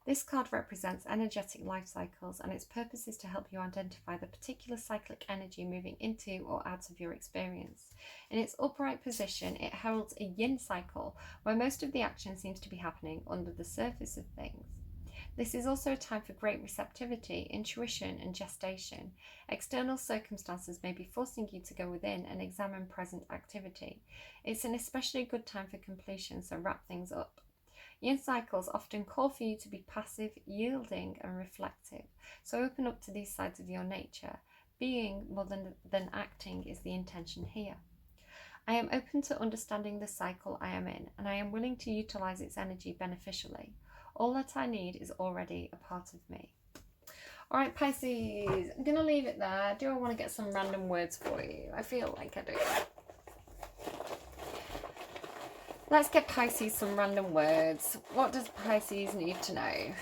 Speaker 1: This card represents energetic life cycles, and its purpose is to help you identify the particular cyclic energy moving into or out of your experience. In its upright position, it heralds a yin cycle, where most of the action seems to be happening under the surface of things. This is also a time for great receptivity, intuition, and gestation. External circumstances may be forcing you to go within and examine present activity. It's an especially good time for completion, so wrap things up. Yin cycles often call for you to be passive, yielding, and reflective. So open up to these sides of your nature. Being more than acting is the intention here. I am open to understanding the cycle I am in, and I am willing to utilize its energy beneficially. All that I need is already a part of me. All right, Pisces, I'm going to leave it there. Do I want to get some random words for you? I feel like I do. Let's get Pisces some random words. What does Pisces need to know?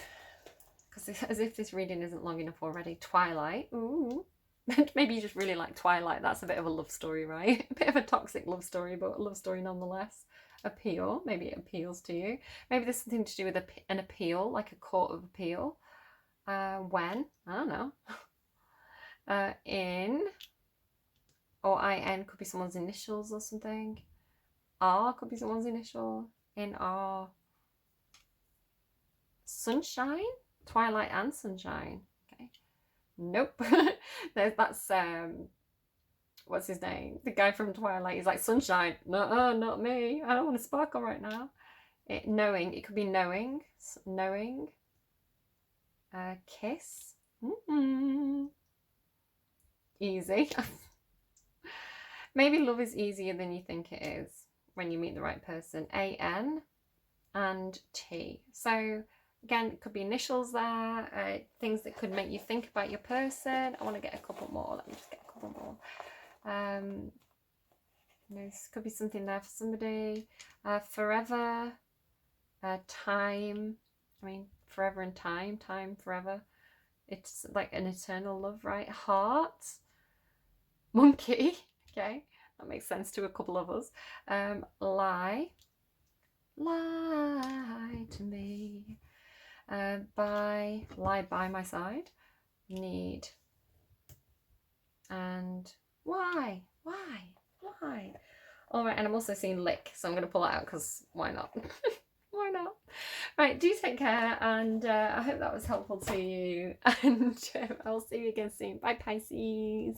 Speaker 1: Because as if this reading isn't long enough already. Twilight. Ooh. Maybe you just really like Twilight. That's a bit of a love story, right? A bit of a toxic love story, but a love story nonetheless. Appeal. Maybe it appeals to you. Maybe there's something to do with an appeal, like a court of appeal. When? I don't know. In. Or IN could be someone's initials or something. R could be someone's initial. In R. Sunshine? Twilight and sunshine. Okay. Nope. That's what's his name? The guy from Twilight. He's like, sunshine. No, not me. I don't want to sparkle right now. Knowing. It could be knowing. Knowing. Kiss. Easy. Maybe love is easier than you think it is when you meet the right person. AN and T. So again, it could be initials there, things that could make you think about your person. I want to get a couple more. Let me just get a couple more. This could be something there for somebody. Forever, time. I mean, forever and time, forever. It's like an eternal love, right? Heart, monkey. Okay, that makes sense to a couple of us. Lie to me. Lie by my side. Need. And why? All right, and I'm also seeing lick, so I'm going to pull that out because why not? Why not? Right, do take care, and I hope that was helpful to you, and I'll see you again soon. Bye, Pisces.